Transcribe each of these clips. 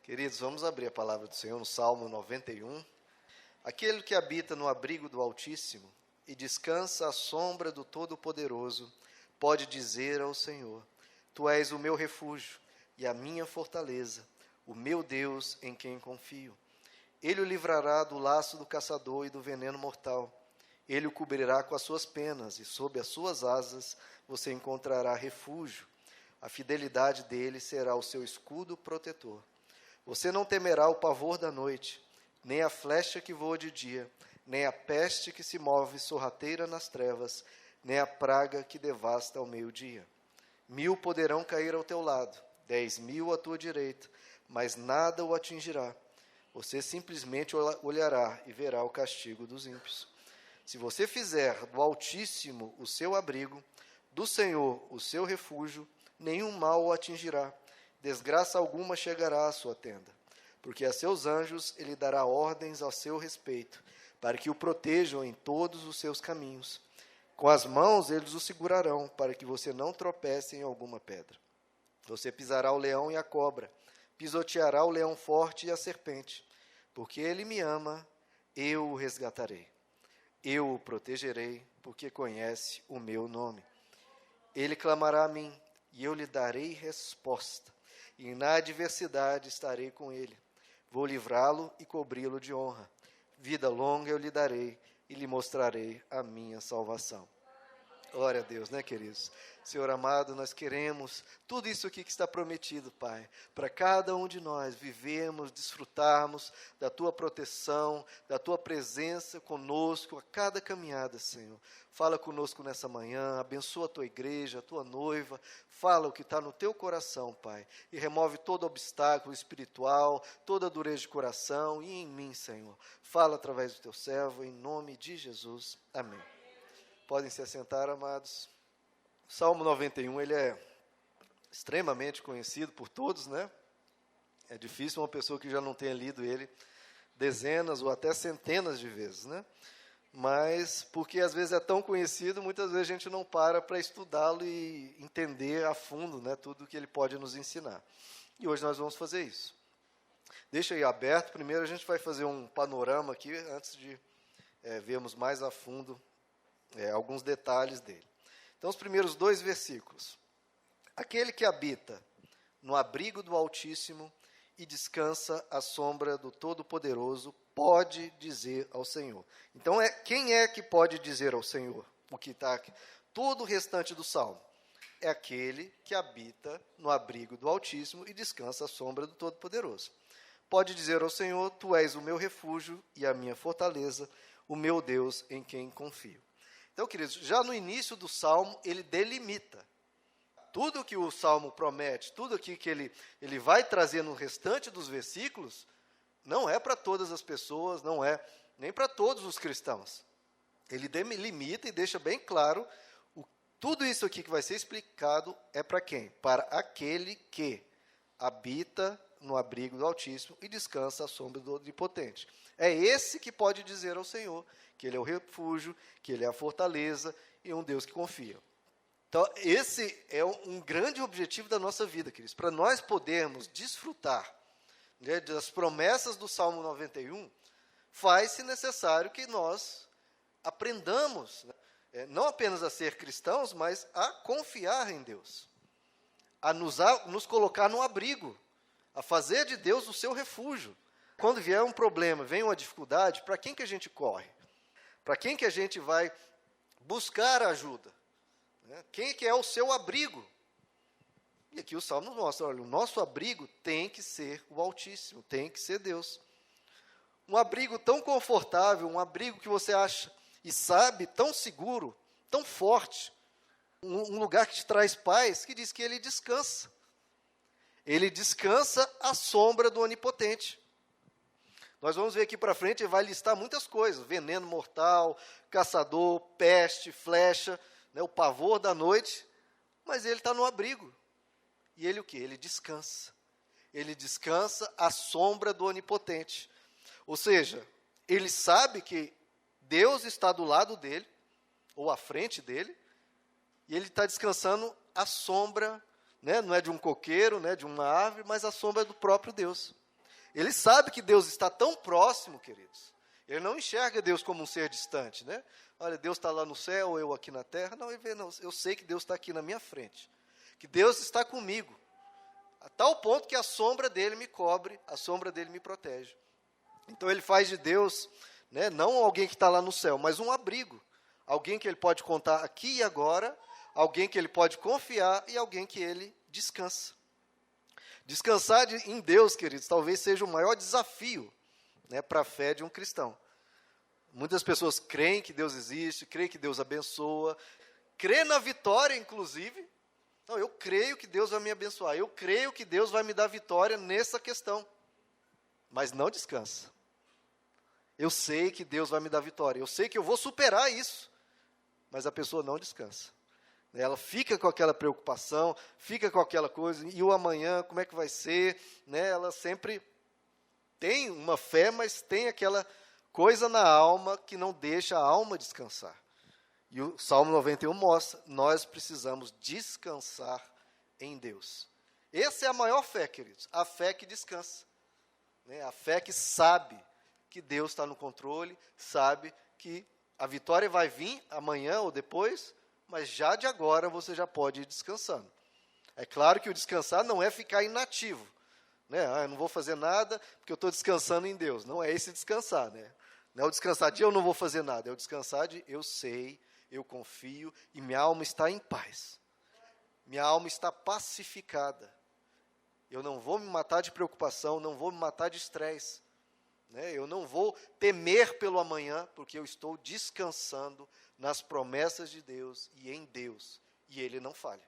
Queridos, vamos abrir a palavra do Senhor no Salmo 91. Aquele que habita no abrigo do Altíssimo e descansa à sombra do Todo-Poderoso, pode dizer ao Senhor: Tu és o meu refúgio e a minha fortaleza, o meu Deus em quem confio. Ele o livrará do laço do caçador e do veneno mortal. Ele o cobrirá com as suas penas, e sob as suas asas você encontrará refúgio. A fidelidade dele será o seu escudo protetor. Você não temerá o pavor da noite, nem a flecha que voa de dia, nem a peste que se move sorrateira nas trevas, nem a praga que devasta ao meio-dia. 1000 poderão cair ao teu lado, 10.000 à tua direita, mas nada o atingirá. Você simplesmente olhará e verá o castigo dos ímpios. Se você fizer do Altíssimo o seu abrigo, do Senhor o seu refúgio, nenhum mal o atingirá. Desgraça alguma chegará à sua tenda, porque a seus anjos ele dará ordens ao seu respeito, para que o protejam em todos os seus caminhos. Com as mãos eles o segurarão, para que você não tropece em alguma pedra. Você pisará o leão e a cobra, pisoteará o leão forte e a serpente. Porque ele me ama, eu o resgatarei. Eu o protegerei, porque conhece o meu nome. Ele clamará a mim, e eu lhe darei resposta. E na adversidade estarei com ele. Vou livrá-lo e cobri-lo de honra. Vida longa eu lhe darei e lhe mostrarei a minha salvação. Glória a Deus, né, queridos? Senhor amado, nós queremos tudo isso aqui que está prometido, Pai, para cada um de nós vivermos, desfrutarmos da Tua proteção, da Tua presença conosco a cada caminhada, Senhor. Fala conosco nessa manhã, abençoa a Tua igreja, a Tua noiva, fala o que está no Teu coração, Pai, e remove todo obstáculo espiritual, toda dureza de coração, e em mim, Senhor. Fala através do Teu servo, em nome de Jesus. Amém. Podem se assentar, amados. O Salmo 91, ele é extremamente conhecido por todos, né? É difícil uma pessoa que já não tenha lido ele dezenas ou até centenas de vezes, né? Mas, porque às vezes é tão conhecido, muitas vezes a gente não para estudá-lo e entender a fundo, né, tudo o que ele pode nos ensinar. E hoje nós vamos fazer isso. Deixa aí aberto. Primeiro a gente vai fazer um panorama aqui, antes de vermos mais a fundo alguns detalhes dele. Então, os primeiros 2 versículos. Aquele que habita no abrigo do Altíssimo e descansa à sombra do Todo-Poderoso pode dizer ao Senhor. Então, quem é que pode dizer ao Senhor? O que está aqui? Todo o restante do Salmo. É aquele que habita no abrigo do Altíssimo e descansa à sombra do Todo-Poderoso. Pode dizer ao Senhor: Tu és o meu refúgio e a minha fortaleza, o meu Deus em quem confio. Então, queridos, já no início do Salmo, ele delimita. Tudo que o Salmo promete, tudo aqui que ele vai trazer no restante dos versículos, não é para todas as pessoas, não é nem para todos os cristãos. Ele delimita e deixa bem claro, tudo isso aqui que vai ser explicado é para quem? Para aquele que habita no abrigo do Altíssimo e descansa à sombra do Onipotente. É esse que pode dizer ao Senhor que Ele é o refúgio, que Ele é a fortaleza e um Deus que confia. Então, esse é um grande objetivo da nossa vida, queridos, para nós podermos desfrutar, né, das promessas do Salmo 91, faz-se necessário que nós aprendamos, né, não apenas a ser cristãos, mas a confiar em Deus, a nos colocar no abrigo, a fazer de Deus o seu refúgio. Quando vier um problema, vem uma dificuldade, para quem que a gente corre? Para quem que a gente vai buscar ajuda? Quem que é o seu abrigo? E aqui o Salmo nos mostra, olha, o nosso abrigo tem que ser o Altíssimo, tem que ser Deus. Um abrigo tão confortável, um abrigo que você acha e sabe, tão seguro, tão forte, um lugar que te traz paz, que diz que ele descansa. Ele descansa à sombra do Onipotente. Nós vamos ver aqui para frente, ele vai listar muitas coisas: veneno mortal, caçador, peste, flecha, né, o pavor da noite, mas ele está no abrigo. E ele o quê? Ele descansa. Ele descansa à sombra do Onipotente. Ou seja, ele sabe que Deus está do lado dele, ou à frente dele, e ele está descansando à sombra, né, não é de um coqueiro, né, de uma árvore, mas à sombra do próprio Deus. Ele sabe que Deus está tão próximo, queridos. Ele não enxerga Deus como um ser distante, né? Olha, Deus está lá no céu, eu aqui na terra. Não, ele vê, não, eu sei que Deus está aqui na minha frente. Que Deus está comigo. A tal ponto que a sombra dele me cobre, a sombra dele me protege. Então ele faz de Deus, né, não alguém que está lá no céu, mas um abrigo. Alguém que ele pode contar aqui e agora, alguém que ele pode confiar e alguém que ele descansa. Descansar em Deus, queridos, talvez seja o maior desafio, né, para a fé de um cristão. Muitas pessoas creem que Deus existe, creem que Deus abençoa, creem na vitória, inclusive. Não, eu creio que Deus vai me abençoar, eu creio que Deus vai me dar vitória nessa questão, mas não descansa. Eu sei que Deus vai me dar vitória, eu sei que eu vou superar isso, mas a pessoa não descansa. Ela fica com aquela preocupação, fica com aquela coisa, e o amanhã, como é que vai ser? Né? Ela sempre tem uma fé, mas tem aquela coisa na alma que não deixa a alma descansar. E o Salmo 91 mostra, nós precisamos descansar em Deus. Essa é a maior fé, queridos, a fé que descansa. Né? A fé que sabe que Deus está no controle, sabe que a vitória vai vir amanhã ou depois, mas já de agora você já pode ir descansando. É claro que o descansar não é ficar inativo. Né? Eu não vou fazer nada porque eu estou descansando em Deus. Não é esse descansar. Né? Não é o descansar de eu não vou fazer nada, é o descansar de eu sei, eu confio e minha alma está em paz. Minha alma está pacificada. Eu não vou me matar de preocupação, não vou me matar de estresse. Né? Eu não vou temer pelo amanhã, porque eu estou descansando nas promessas de Deus e em Deus, e Ele não falha.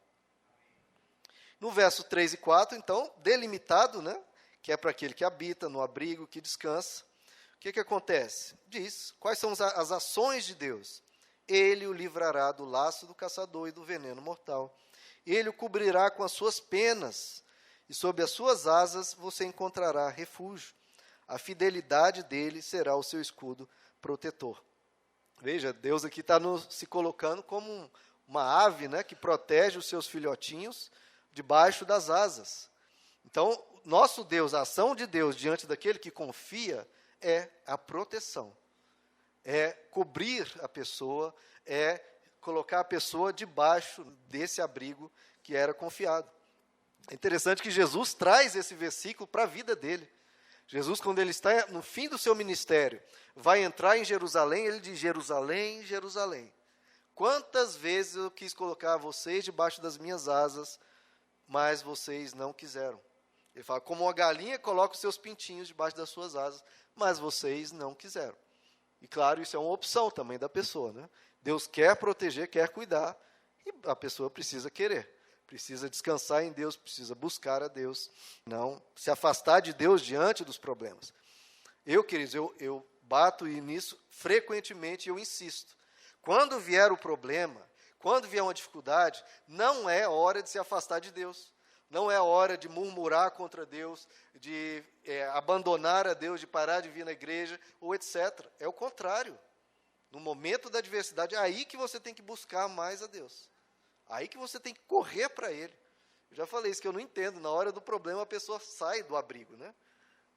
No verso 3 e 4, então, delimitado, né, que é para aquele que habita no abrigo, que descansa, o que acontece? Diz, quais são as ações de Deus? Ele o livrará do laço do caçador e do veneno mortal. Ele o cobrirá com as suas penas, e sob as suas asas você encontrará refúgio. A fidelidade dele será o seu escudo protetor. Veja, Deus aqui está se colocando como uma ave, né, que protege os seus filhotinhos debaixo das asas. Então, nosso Deus, a ação de Deus diante daquele que confia é a proteção. É cobrir a pessoa, é colocar a pessoa debaixo desse abrigo que era confiado. É interessante que Jesus traz esse versículo para a vida dele. Jesus, quando ele está no fim do seu ministério, vai entrar em Jerusalém, ele diz, Jerusalém, Jerusalém, quantas vezes eu quis colocar vocês debaixo das minhas asas, mas vocês não quiseram. Ele fala, como uma galinha coloca os seus pintinhos debaixo das suas asas, mas vocês não quiseram. E claro, isso é uma opção também da pessoa, né? Deus quer proteger, quer cuidar, e a pessoa precisa querer. Precisa descansar em Deus, precisa buscar a Deus, não se afastar de Deus diante dos problemas. Queridos, eu bato nisso frequentemente, eu insisto. Quando vier o problema, quando vier uma dificuldade, não é hora de se afastar de Deus. Não é hora de murmurar contra Deus, de abandonar a Deus, de parar de vir na igreja, ou etc. É o contrário. No momento da adversidade, é aí que você tem que buscar mais a Deus. Aí que você tem que correr para Ele. Eu já falei isso, que eu não entendo. Na hora do problema, a pessoa sai do abrigo, né?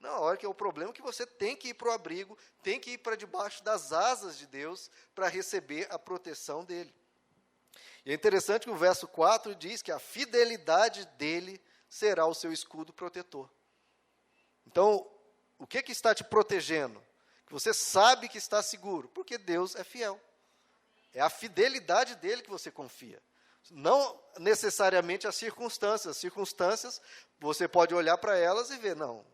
Na hora que é o problema, que você tem que ir para o abrigo, tem que ir para debaixo das asas de Deus, para receber a proteção dEle. E é interessante que o verso 4 diz que a fidelidade dEle será o seu escudo protetor. Então, o que está te protegendo? Que você sabe que está seguro, porque Deus é fiel. É a fidelidade dEle que você confia. Não necessariamente as circunstâncias. As circunstâncias, você pode olhar para elas e ver, não,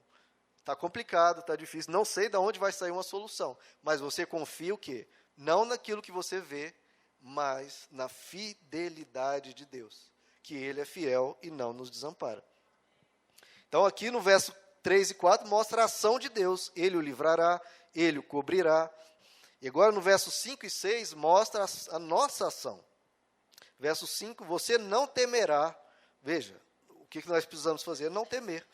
está complicado, está difícil, não sei de onde vai sair uma solução. Mas você confia o quê? Não naquilo que você vê, mas na fidelidade de Deus, que Ele é fiel e não nos desampara. Então, aqui no verso 3 e 4, mostra a ação de Deus. Ele o livrará, Ele o cobrirá. E agora, no verso 5 e 6, mostra a nossa ação. Verso 5, você não temerá. Veja, o que nós precisamos fazer? Não temer.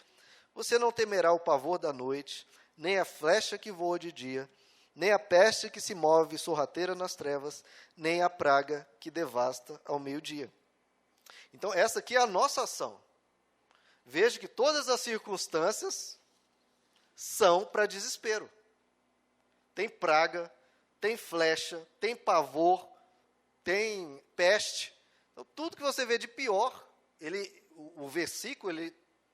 Você não temerá o pavor da noite, nem a flecha que voa de dia, nem a peste que se move sorrateira nas trevas, nem a praga que devasta ao meio-dia. Então, essa aqui é a nossa ação. Veja que todas as circunstâncias são para desespero. Tem praga, tem flecha, tem pavor, tem peste. Então, tudo que você vê de pior, o versículo ele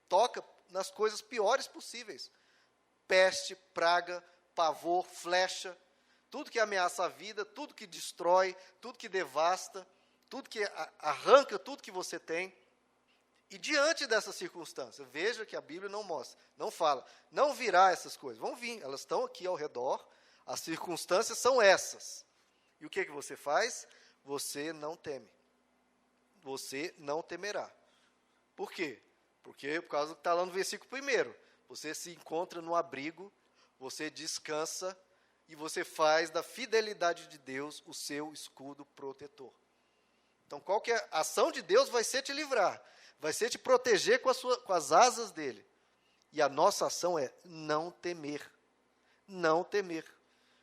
toca nas coisas piores possíveis. Peste, praga, pavor, flecha, tudo que ameaça a vida, tudo que destrói, tudo que devasta, tudo que arranca tudo que você tem. E diante dessa circunstância, veja que a Bíblia não mostra, não fala, não virá essas coisas. Vão vir, elas estão aqui ao redor, as circunstâncias são essas. E o que você faz? Você não teme. Você não temerá. Por quê? Porque, por causa do que está lá no versículo 1, você se encontra no abrigo, você descansa e você faz da fidelidade de Deus o seu escudo protetor. Então, qualquer ação de Deus vai ser te livrar, vai ser te proteger com as asas dele. E a nossa ação é não temer. Não temer.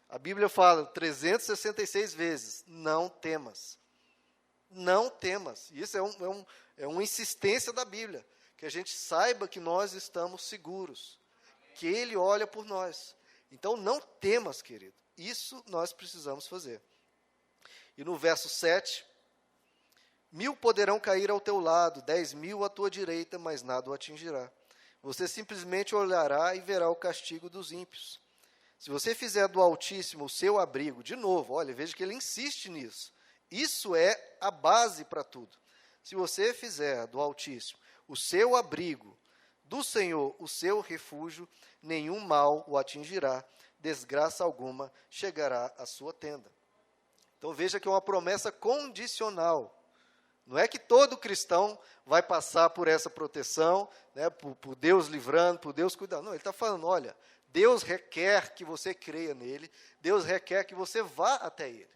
A Bíblia fala 366 vezes, não temas. Não temas. Isso é uma insistência da Bíblia, que a gente saiba que nós estamos seguros, que Ele olha por nós. Então, não temas, querido. Isso nós precisamos fazer. E no verso 7, 1000 poderão cair ao teu lado, 10.000 à tua direita, mas nada o atingirá. Você simplesmente olhará e verá o castigo dos ímpios. Se você fizer do Altíssimo o seu abrigo, de novo, olha, veja que ele insiste nisso. Isso é a base para tudo. Se você fizer do Altíssimo o seu abrigo, do Senhor o seu refúgio, nenhum mal o atingirá, desgraça alguma chegará à sua tenda. Então veja que é uma promessa condicional. Não é que todo cristão vai passar por essa proteção, né, por Deus livrando, por Deus cuidando. Não, ele está falando, olha, Deus requer que você creia nele, Deus requer que você vá até ele.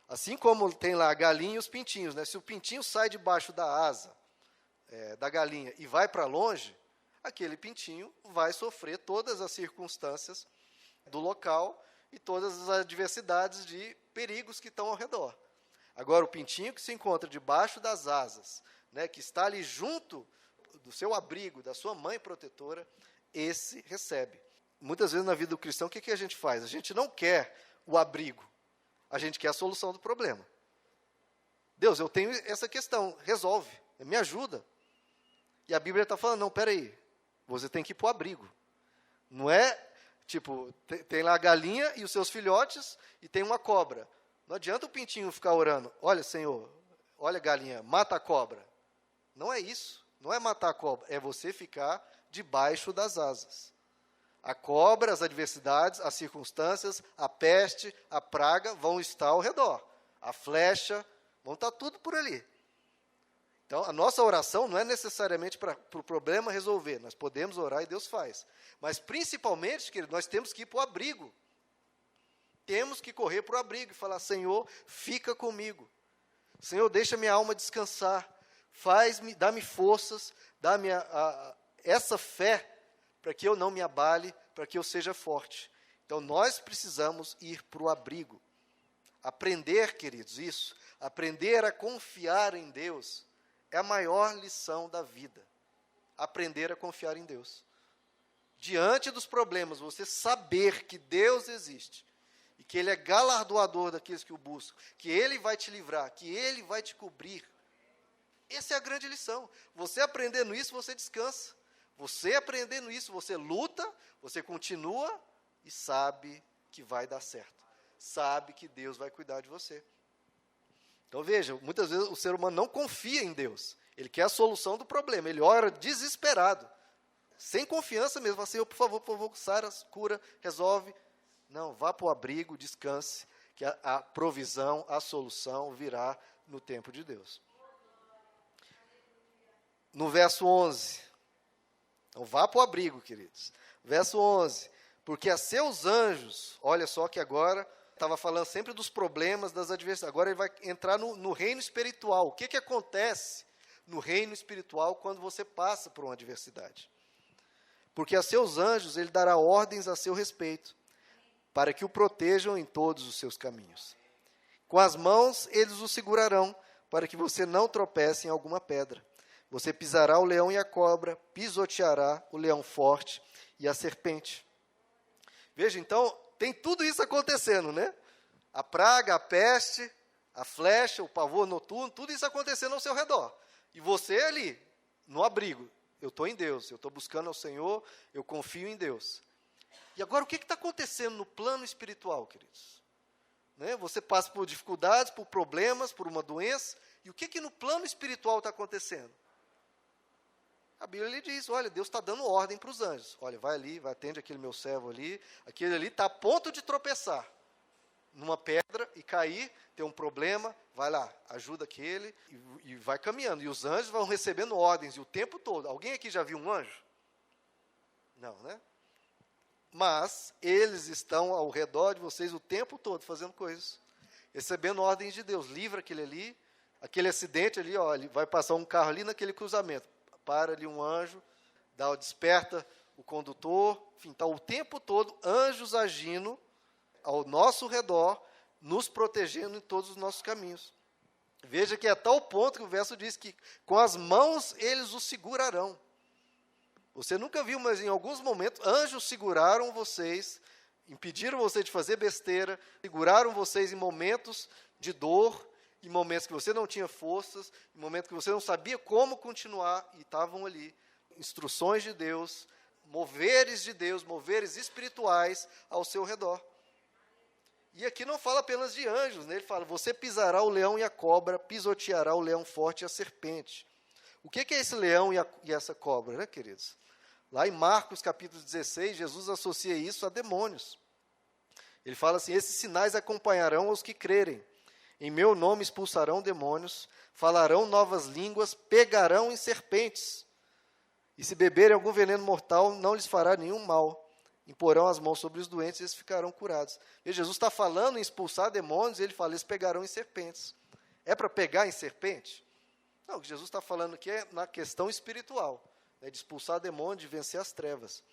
Assim como tem lá a galinha e os pintinhos, né? Se o pintinho sai debaixo da asa da galinha e vai para longe, aquele pintinho vai sofrer todas as circunstâncias do local e todas as adversidades de perigos que estão ao redor. Agora, o pintinho que se encontra debaixo das asas, né, que está ali junto do seu abrigo, da sua mãe protetora, esse recebe. Muitas vezes na vida do cristão, o que a gente faz? A gente não quer o abrigo, a gente quer a solução do problema. Deus, eu tenho essa questão, resolve, me ajuda. E a Bíblia está falando, não, peraí, você tem que ir para o abrigo. Não é, tipo, tem lá a galinha e os seus filhotes e tem uma cobra. Não adianta o pintinho ficar orando, olha, Senhor, olha, galinha, mata a cobra. Não é isso, não é matar a cobra, é você ficar debaixo das asas. A cobra, as adversidades, as circunstâncias, a peste, a praga vão estar ao redor. A flecha, vão estar tudo por ali. Então, a nossa oração não é necessariamente para o problema resolver. Nós podemos orar e Deus faz. Mas, principalmente, querido, nós temos que ir para o abrigo. Temos que correr para o abrigo e falar, Senhor, fica comigo. Senhor, deixa minha alma descansar. Dá-me forças, dá-me essa fé para que eu não me abale, para que eu seja forte. Então, nós precisamos ir para o abrigo. Aprender, queridos, isso. Aprender a confiar em Deus é a maior lição da vida. Aprender a confiar em Deus. Diante dos problemas, você saber que Deus existe e que Ele é galardoador daqueles que o buscam, que Ele vai te livrar, que Ele vai te cobrir. Essa é a grande lição. Você aprendendo isso, você descansa. Você aprendendo isso, você luta, você continua e sabe que vai dar certo. Sabe que Deus vai cuidar de você. Então, veja, muitas vezes o ser humano não confia em Deus. Ele quer a solução do problema. Ele ora desesperado. Sem confiança mesmo. Assim, por favor, sara, cura, resolve. Não, vá para o abrigo, descanse, que a provisão, a solução virá no tempo de Deus. No verso 11. Então, vá para o abrigo, queridos. Verso 11. Porque a seus anjos, olha só que agora... Estava falando sempre dos problemas, das adversidades. Agora ele vai entrar no reino espiritual. O que acontece no reino espiritual quando você passa por uma adversidade? Porque a seus anjos ele dará ordens a seu respeito, para que o protejam em todos os seus caminhos. Com as mãos eles o segurarão, para que você não tropece em alguma pedra. Você pisará o leão e a cobra, pisoteará o leão forte, e a serpente. Veja, então, tem tudo isso acontecendo, né? A praga, a peste, a flecha, o pavor noturno, tudo isso acontecendo ao seu redor. E você ali, no abrigo. Eu estou em Deus, eu estou buscando ao Senhor, eu confio em Deus. E agora, o que está acontecendo no plano espiritual, queridos? Né? Você passa por dificuldades, por problemas, por uma doença, e o que no plano espiritual está acontecendo? A Bíblia lhe diz, olha, Deus está dando ordem para os anjos. Olha, vai ali, atende aquele meu servo ali, aquele ali está a ponto de tropeçar numa pedra e cair, ter um problema, vai lá, ajuda aquele e vai caminhando. E os anjos vão recebendo ordens, e o tempo todo. Alguém aqui já viu um anjo? Não, né? Mas eles estão ao redor de vocês o tempo todo, fazendo coisas, recebendo ordens de Deus. Livra aquele ali, aquele acidente ali, ó, ele vai passar um carro ali naquele cruzamento. Para ali um anjo, desperta o condutor, enfim, está o tempo todo anjos agindo ao nosso redor, nos protegendo em todos os nossos caminhos. Veja que é a tal ponto que o verso diz que com as mãos eles os segurarão. Você nunca viu, mas em alguns momentos, anjos seguraram vocês, impediram você de fazer besteira, seguraram vocês em momentos de dor, em momentos que você não tinha forças, em momentos que você não sabia como continuar, e estavam ali. Instruções de Deus, moveres de Deus, moveres espirituais ao seu redor. E aqui não fala apenas de anjos, né? Ele fala, você pisará o leão e a cobra, pisoteará o leão forte e a serpente. O que é esse leão e essa cobra, né, queridos? Lá em Marcos, capítulo 16, Jesus associa isso a demônios. Ele fala assim, esses sinais acompanharão os que crerem. Em meu nome expulsarão demônios, falarão novas línguas, pegarão em serpentes. E se beberem algum veneno mortal, não lhes fará nenhum mal. Imporão as mãos sobre os doentes e eles ficarão curados. E Jesus está falando em expulsar demônios, e ele fala, eles pegarão em serpentes. É para pegar em serpente? Não, o que Jesus está falando aqui é na questão espiritual, né, de expulsar demônios, de vencer as trevas.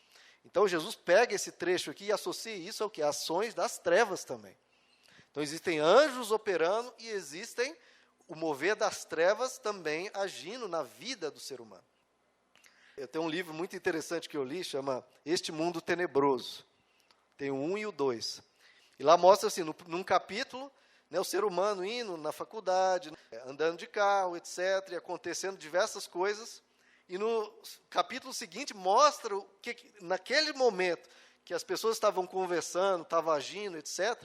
Então, Jesus pega esse trecho aqui e associa isso ao que? Ações das trevas também. Então, existem anjos operando e existem o mover das trevas também agindo na vida do ser humano. Eu tenho um livro muito interessante que eu li, chama Este Mundo Tenebroso. Tem o 1 e o 2. E lá mostra assim, num capítulo, né, o ser humano indo na faculdade, andando de carro, etc., e acontecendo diversas coisas. E no capítulo seguinte mostra que naquele momento que as pessoas estavam conversando, estavam agindo, etc.,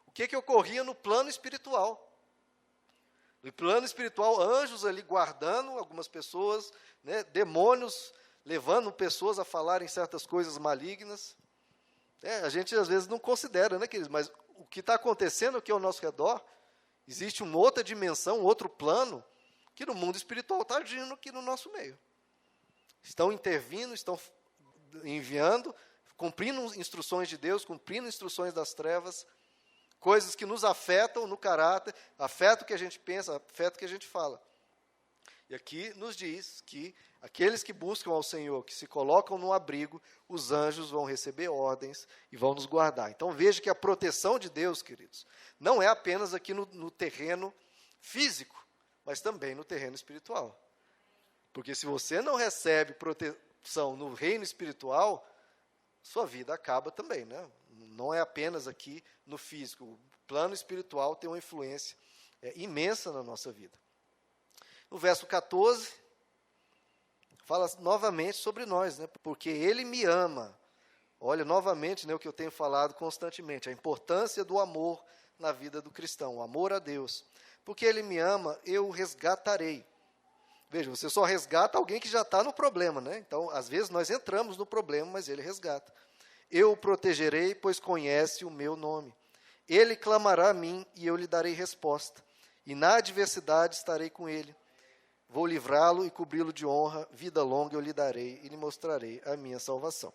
o que ocorria no plano espiritual. No plano espiritual, anjos ali guardando algumas pessoas, né, demônios levando pessoas a falarem certas coisas malignas. A gente às vezes não considera, né, queridos? Mas o que está acontecendo aqui ao nosso redor, existe uma outra dimensão, um outro plano, que no mundo espiritual está agindo aqui no nosso meio. Estão intervindo, estão enviando, cumprindo instruções de Deus, cumprindo instruções das trevas, coisas que nos afetam no caráter, afetam o que a gente pensa, afetam o que a gente fala. E aqui nos diz que aqueles que buscam ao Senhor, que se colocam no abrigo, os anjos vão receber ordens e vão nos guardar. Então veja que a proteção de Deus, queridos, não é apenas aqui no terreno físico, mas também no terreno espiritual. Porque se você não recebe proteção no reino espiritual, sua vida acaba também, né? Não é apenas aqui no físico. O plano espiritual tem uma influência imensa na nossa vida. No verso 14, fala novamente sobre nós, né? Porque Ele me ama. Olha, novamente, né, o que eu tenho falado constantemente, a importância do amor na vida do cristão, o amor a Deus. Porque Ele me ama, eu o resgatarei. Veja, você só resgata alguém que já está no problema, né? Então, às vezes, nós entramos no problema, mas Ele resgata. Eu o protegerei, pois conhece o meu nome. Ele clamará a mim, e eu lhe darei resposta. E na adversidade estarei com ele. Vou livrá-lo e cobri-lo de honra, vida longa eu lhe darei, e lhe mostrarei a minha salvação.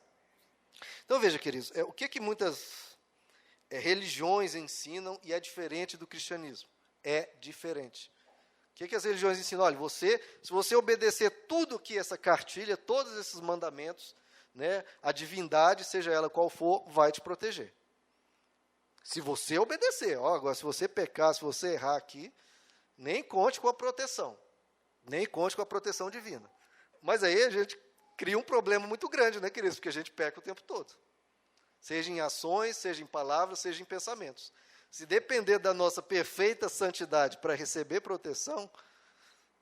Então, veja, queridos, o que muitas religiões ensinam e é diferente do cristianismo? É diferente. O que as religiões ensinam? Olha, se você obedecer tudo que essa cartilha, todos esses mandamentos, né, a divindade, seja ela qual for, vai te proteger. Se você obedecer. Agora, se você pecar, se você errar aqui, nem conte com a proteção. Nem conte com a proteção divina. Mas aí a gente cria um problema muito grande, né, queridos? Porque a gente peca o tempo todo. Seja em ações, seja em palavras, seja em pensamentos. Se depender da nossa perfeita santidade para receber proteção,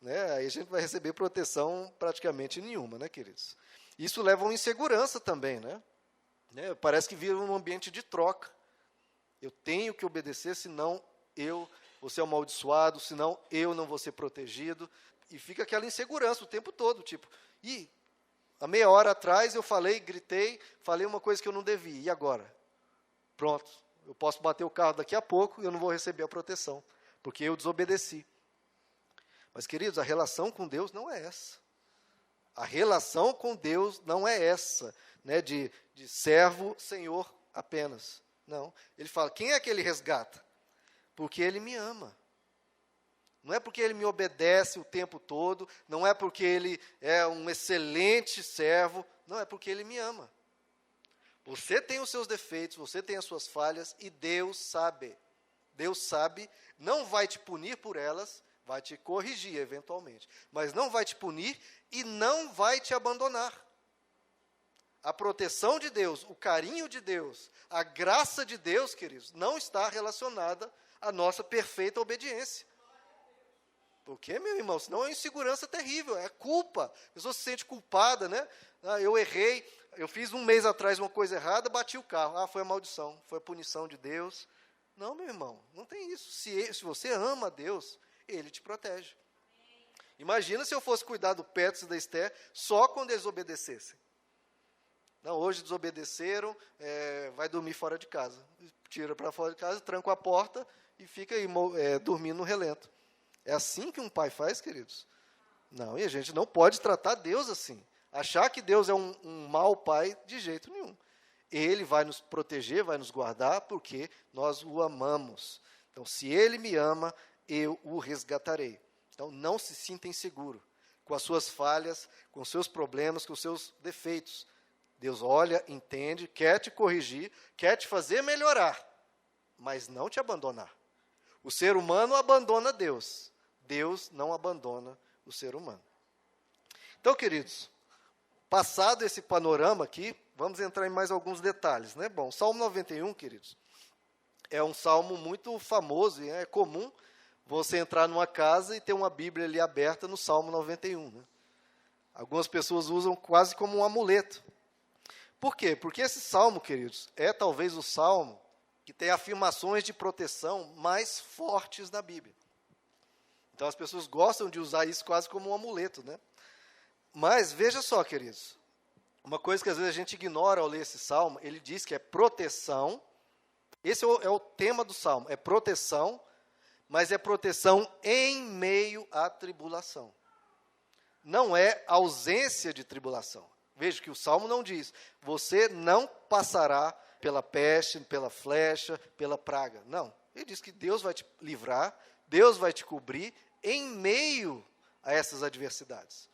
né, aí a gente vai receber proteção praticamente nenhuma, né, queridos? Isso leva a uma insegurança também, né? Parece que vira um ambiente de troca. Eu tenho que obedecer, senão eu vou ser amaldiçoado, senão eu não vou ser protegido. E fica aquela insegurança o tempo todo, tipo, há meia hora atrás eu falei, gritei, falei uma coisa que eu não devia, e agora? Pronto, eu posso bater o carro daqui a pouco e eu não vou receber a proteção, porque eu desobedeci. Mas, queridos, a relação com Deus não é essa. A relação com Deus não é essa, né, de servo, senhor apenas. Não, ele fala, quem é que ele resgata? Porque ele me ama. Não é porque ele me obedece o tempo todo, não é porque ele é um excelente servo, não, é porque ele me ama. Você tem os seus defeitos, você tem as suas falhas, e Deus sabe. Deus sabe, não vai te punir por elas, vai te corrigir eventualmente, mas não vai te punir e não vai te abandonar. A proteção de Deus, o carinho de Deus, a graça de Deus, queridos, não está relacionada à nossa perfeita obediência. Porque, meu irmão, senão é uma insegurança terrível, é culpa. A pessoa se sente culpada, né? Eu errei, eu fiz um mês atrás uma coisa errada, bati o carro. Foi a maldição, foi a punição de Deus. Não, meu irmão, não tem isso. Se você ama a Deus, Ele te protege. Imagina se eu fosse cuidar do Petros e da Esther só quando eles obedecessem. Não, hoje desobedeceram, vai dormir fora de casa. Tira para fora de casa, tranca a porta e fica aí dormindo no relento. É assim que um pai faz, queridos? Não, e a gente não pode tratar Deus assim. Achar que Deus é um mau pai, de jeito nenhum. Ele vai nos proteger, vai nos guardar, porque nós o amamos. Então, se Ele me ama, eu o resgatarei. Então, não se sinta inseguro com as suas falhas, com os seus problemas, com os seus defeitos. Deus olha, entende, quer te corrigir, quer te fazer melhorar, mas não te abandonar. O ser humano abandona Deus. Deus não abandona o ser humano. Então, queridos, passado esse panorama aqui, vamos entrar em mais alguns detalhes, né? Bom, Salmo 91, queridos, é um salmo muito famoso e é comum você entrar numa casa e ter uma Bíblia ali aberta no Salmo 91, né? Algumas pessoas usam quase como um amuleto. Por quê? Porque esse salmo, queridos, é talvez o salmo que tem afirmações de proteção mais fortes na Bíblia. Então, as pessoas gostam de usar isso quase como um amuleto, né? Mas, veja só, queridos, uma coisa que às vezes a gente ignora ao ler esse salmo, ele diz que é proteção, esse é o tema do salmo, é proteção, mas é proteção em meio à tribulação. Não é ausência de tribulação. Veja que o salmo não diz, você não passará pela peste, pela flecha, pela praga. Não, ele diz que Deus vai te livrar, Deus vai te cobrir em meio a essas adversidades.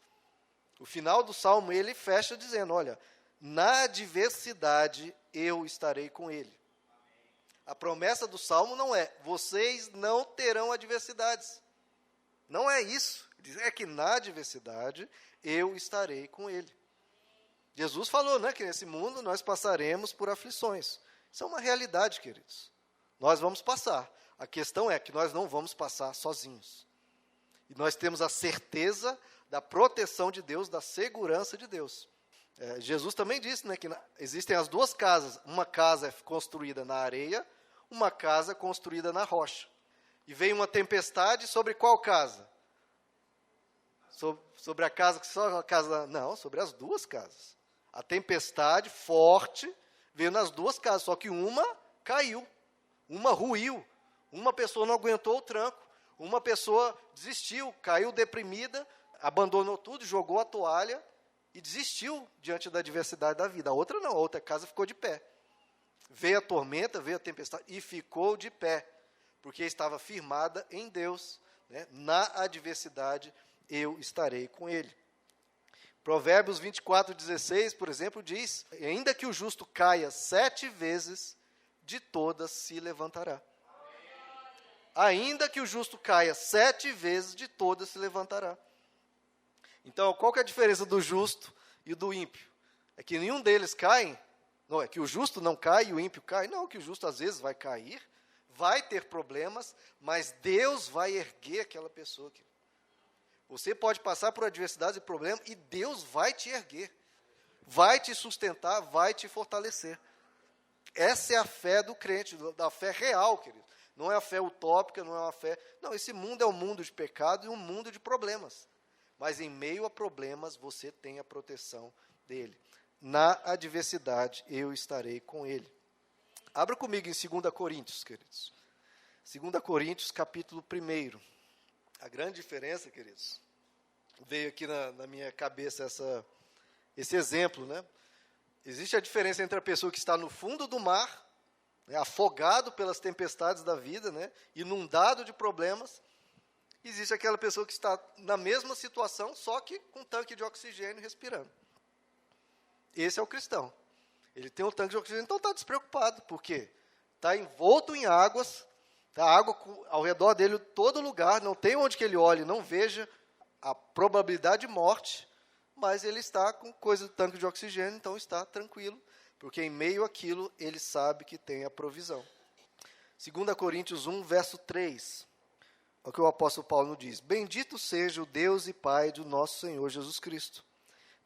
O final do salmo, ele fecha dizendo, olha, na adversidade eu estarei com ele. A promessa do salmo não é, vocês não terão adversidades. Não é isso. É que na adversidade eu estarei com ele. Jesus falou, né, que nesse mundo nós passaremos por aflições. Isso é uma realidade, queridos. Nós vamos passar. A questão é que nós não vamos passar sozinhos. E nós temos a certeza da proteção de Deus, da segurança de Deus. Jesus também disse, né, que existem as duas casas. Uma casa é construída na areia, uma casa construída na rocha. E vem uma tempestade sobre qual casa? Sobre a casa que só a casa... Não, sobre as duas casas. A tempestade forte veio nas duas casas, só que uma caiu, uma ruiu, uma pessoa não aguentou o tranco, uma pessoa desistiu, caiu deprimida, abandonou tudo, jogou a toalha e desistiu diante da adversidade da vida. A outra não, a outra casa ficou de pé. Veio a tormenta, veio a tempestade e ficou de pé, porque estava firmada em Deus, né? Na adversidade eu estarei com ele. Provérbios 24:16, por exemplo, diz, ainda que o justo caia 7 vezes, de todas se levantará. Ainda que o justo caia 7 vezes, de todas se levantará. Então, qual que é a diferença do justo e do ímpio? É que nenhum deles caem? Não, é que o justo não cai e o ímpio cai? Não, que o justo às vezes vai cair, vai ter problemas, mas Deus vai erguer aquela pessoa. Você pode passar por adversidades e problemas e Deus vai te erguer, vai te sustentar, vai te fortalecer. Essa é a fé do crente, da fé real, querido. Não é a fé utópica, não é uma fé... Não, esse mundo é um mundo de pecado e um mundo de problemas. Mas em meio a problemas, você tem a proteção dele. Na adversidade, eu estarei com ele. Abra comigo em 2 Coríntios, queridos. 2 Coríntios, capítulo 1. A grande diferença, queridos, veio aqui na minha cabeça esse exemplo, né? Existe a diferença entre a pessoa que está no fundo do mar, né, afogado pelas tempestades da vida, né, inundado de problemas. Existe aquela pessoa que está na mesma situação, só que com um tanque de oxigênio respirando. Esse é o cristão. Ele tem um tanque de oxigênio, então está despreocupado. Por quê? Está envolto em águas, tá água ao redor dele, todo lugar, não tem onde que ele olhe, não veja a probabilidade de morte, mas ele está com coisa do tanque de oxigênio, então está tranquilo, porque em meio àquilo ele sabe que tem a provisão. 2 Coríntios 1, verso 3, é o que o apóstolo Paulo nos diz: Bendito seja o Deus e Pai do nosso Senhor Jesus Cristo,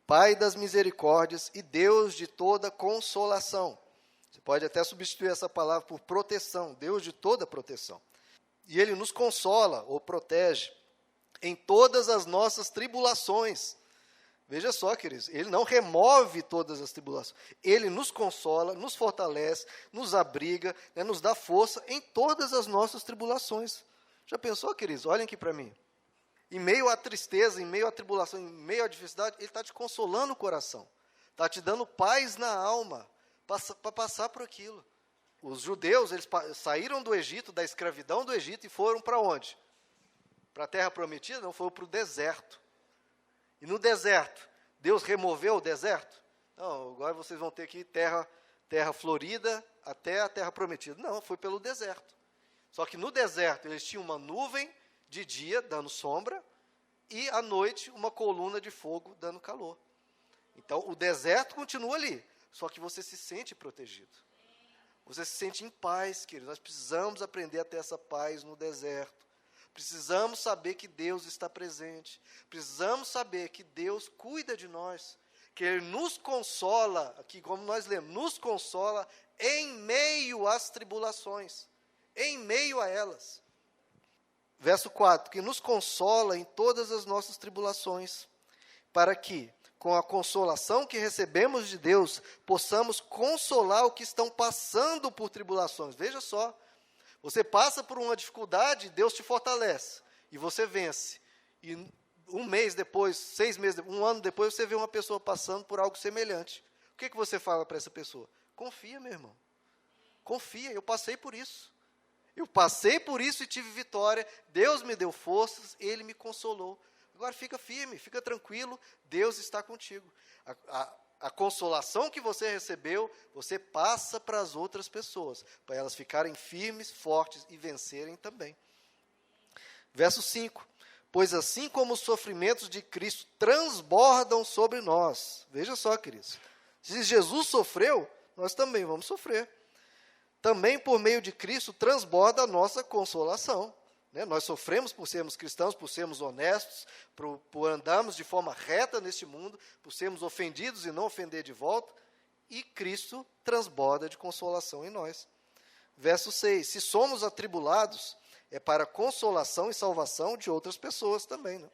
Pai das misericórdias e Deus de toda consolação. Você pode até substituir essa palavra por proteção, Deus de toda proteção. E Ele nos consola ou protege em todas as nossas tribulações. Veja só, queridos, Ele não remove todas as tribulações. Ele nos consola, nos fortalece, nos abriga, né, nos dá força em todas as nossas tribulações. Já pensou, queridos? Olhem aqui para mim. Em meio à tristeza, em meio à tribulação, em meio à adversidade, Ele está te consolando o coração. Está te dando paz na alma para passar por aquilo. Os judeus, eles saíram do Egito, da escravidão do Egito, e foram para onde? Para a terra prometida? Não, foram para o deserto. E no deserto, Deus removeu o deserto? Não, agora vocês vão ter que ir terra florida até a terra prometida. Não, foi pelo deserto. Só que no deserto eles tinham uma nuvem de dia dando sombra e à noite uma coluna de fogo dando calor. Então o deserto continua ali, só que você se sente protegido. Você se sente em paz, queridos. Nós precisamos aprender a ter essa paz no deserto. Precisamos saber que Deus está presente. Precisamos saber que Deus cuida de nós. Que Ele nos consola, aqui como nós lemos, nos consola em meio às tribulações. Em meio a elas. Verso 4, que nos consola em todas as nossas tribulações, para que, com a consolação que recebemos de Deus, possamos consolar o que estão passando por tribulações. Veja só. Você passa por uma dificuldade, Deus te fortalece, e você vence. E um mês depois, 6 meses depois, um ano depois, você vê uma pessoa passando por algo semelhante. O que você fala para essa pessoa? Confia, meu irmão. Confia, eu passei por isso. Eu passei por isso e tive vitória. Deus me deu forças, Ele me consolou. Agora fica firme, fica tranquilo, Deus está contigo. A consolação que você recebeu, você passa para as outras pessoas, para elas ficarem firmes, fortes e vencerem também. Verso 5, pois assim como os sofrimentos de Cristo transbordam sobre nós, veja só, queridos, se Jesus sofreu, nós também vamos sofrer. Também por meio de Cristo transborda a nossa consolação. Né? Nós sofremos por sermos cristãos, por sermos honestos, por andarmos de forma reta neste mundo, por sermos ofendidos e não ofender de volta, e Cristo transborda de consolação em nós. Verso 6, se somos atribulados, é para consolação e salvação de outras pessoas também. Né?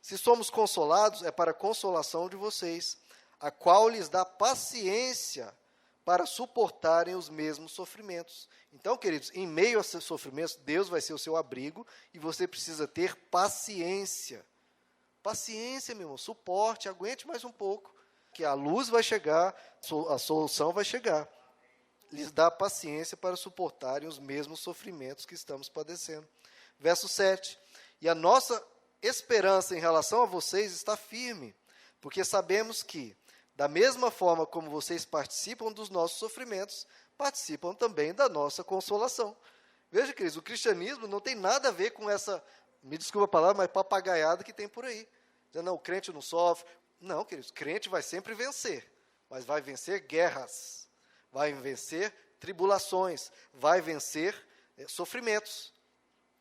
Se somos consolados, é para consolação de vocês, a qual lhes dá paciência para suportarem os mesmos sofrimentos. Então, queridos, em meio a esses sofrimentos, Deus vai ser o seu abrigo e você precisa ter paciência. Paciência, meu irmão, suporte, aguente mais um pouco, que a luz vai chegar, a solução vai chegar. Lhes dá paciência para suportarem os mesmos sofrimentos que estamos padecendo. Verso 7, e a nossa esperança em relação a vocês está firme, porque sabemos que, da mesma forma como vocês participam dos nossos sofrimentos, participam também da nossa consolação. Veja, queridos, o cristianismo não tem nada a ver com essa, me desculpa a palavra, mas papagaiada que tem por aí. Dizendo, não, o crente não sofre, Não, queridos, crente vai sempre vencer, mas vai vencer guerras, vai vencer tribulações, vai vencer sofrimentos.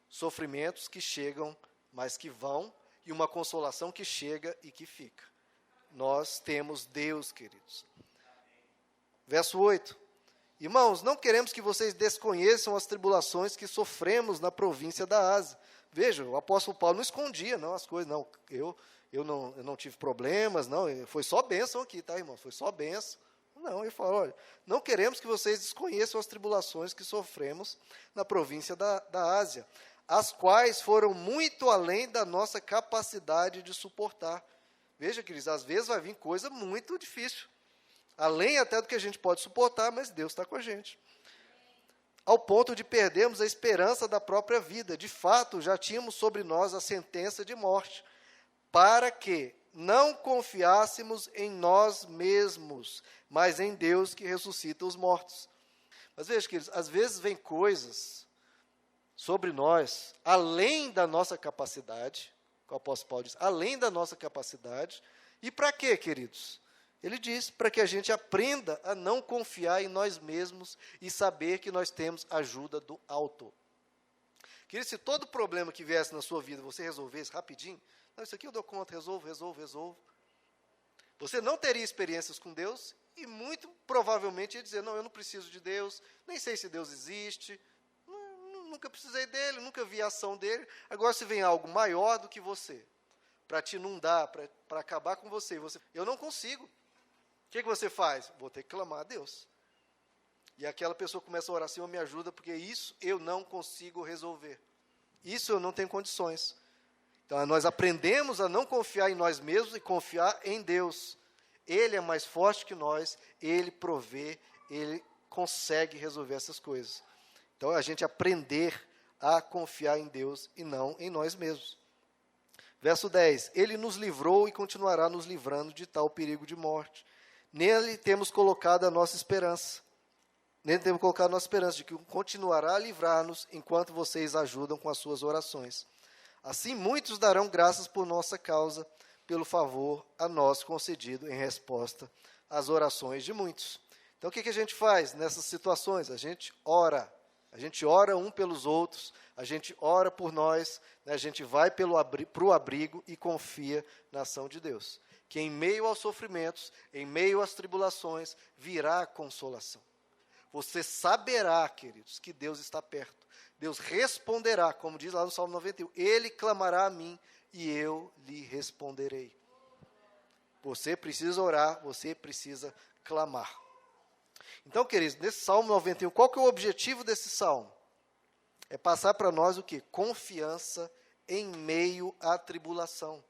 Sofrimentos que chegam, mas que vão, e uma consolação que chega e que fica. Nós temos Deus, queridos. Verso 8. Irmãos, não queremos que vocês desconheçam as tribulações que sofremos na província da Ásia. Veja, o apóstolo Paulo não escondia não, as coisas, não. Eu não tive problemas, não, foi só bênção aqui, tá, irmão? Foi só bênção. Não, ele fala, olha, não queremos que vocês desconheçam as tribulações que sofremos na província da Ásia, as quais foram muito além da nossa capacidade de suportar. Veja, queridos, às vezes vai vir coisa muito difícil, além até do que a gente pode suportar, mas Deus está com a gente. Ao ponto de perdermos a esperança da própria vida. De fato, já tínhamos sobre nós a sentença de morte, para que não confiássemos em nós mesmos, mas em Deus que ressuscita os mortos. Mas veja, queridos, às vezes vem coisas sobre nós, além da nossa capacidade, o apóstolo Paulo diz, além da nossa capacidade, e para quê, queridos? Ele diz, para que a gente aprenda a não confiar em nós mesmos e saber que nós temos ajuda do alto. Queridos, se todo problema que viesse na sua vida, você resolvesse rapidinho, não, isso aqui eu dou conta, resolvo. Você não teria experiências com Deus e muito provavelmente ia dizer, não, eu não preciso de Deus, nem sei se Deus existe, nunca precisei dele, nunca vi a ação dele. Agora, se vem algo maior do que você, para te inundar, para acabar com você, eu não consigo. O que você faz? Vou ter que clamar a Deus. E aquela pessoa começa a orar, Senhor, me ajuda, porque isso eu não consigo resolver. Isso eu não tenho condições. Então, nós aprendemos a não confiar em nós mesmos e confiar em Deus. Ele é mais forte que nós, Ele provê, Ele consegue resolver essas coisas. Então, a gente aprender a confiar em Deus e não em nós mesmos. Verso 10. Ele nos livrou e continuará nos livrando de tal perigo de morte. Nele temos colocado a nossa esperança. Nele temos colocado a nossa esperança de que continuará a livrar-nos enquanto vocês ajudam com as suas orações. Assim, muitos darão graças por nossa causa, pelo favor a nós concedido em resposta às orações de muitos. Então, o que a gente faz nessas situações? A gente ora. A gente ora um pelos outros, a gente ora por nós, né? A gente vai para o abrigo e confia na ação de Deus. Que em meio aos sofrimentos, em meio às tribulações, virá a consolação. Você saberá, queridos, que Deus está perto. Deus responderá, como diz lá no Salmo 91, Ele clamará a mim e eu lhe responderei. Você precisa orar, você precisa clamar. Então, queridos, nesse Salmo 91, qual que é o objetivo desse Salmo? É passar para nós o quê? Confiança em meio à tribulação.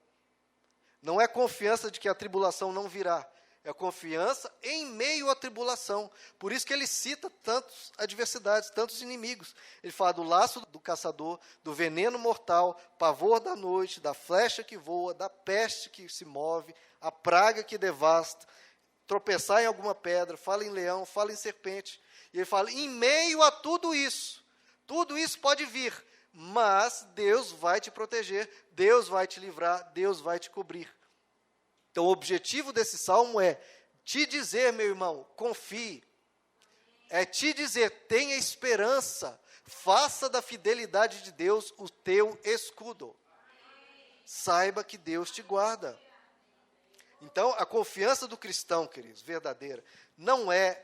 Não é confiança de que a tribulação não virá, é confiança em meio à tribulação. Por isso que ele cita tantas adversidades, tantos inimigos. Ele fala do laço do caçador, do veneno mortal, pavor da noite, da flecha que voa, da peste que se move, a praga que devasta, tropeçar em alguma pedra, fala em leão, fala em serpente. E ele fala, em meio a tudo isso pode vir, mas Deus vai te proteger, Deus vai te livrar, Deus vai te cobrir. Então, o objetivo desse salmo é te dizer, meu irmão, confie. É te dizer, tenha esperança, faça da fidelidade de Deus o teu escudo. Saiba que Deus te guarda. Então, a confiança do cristão, queridos, verdadeira, não é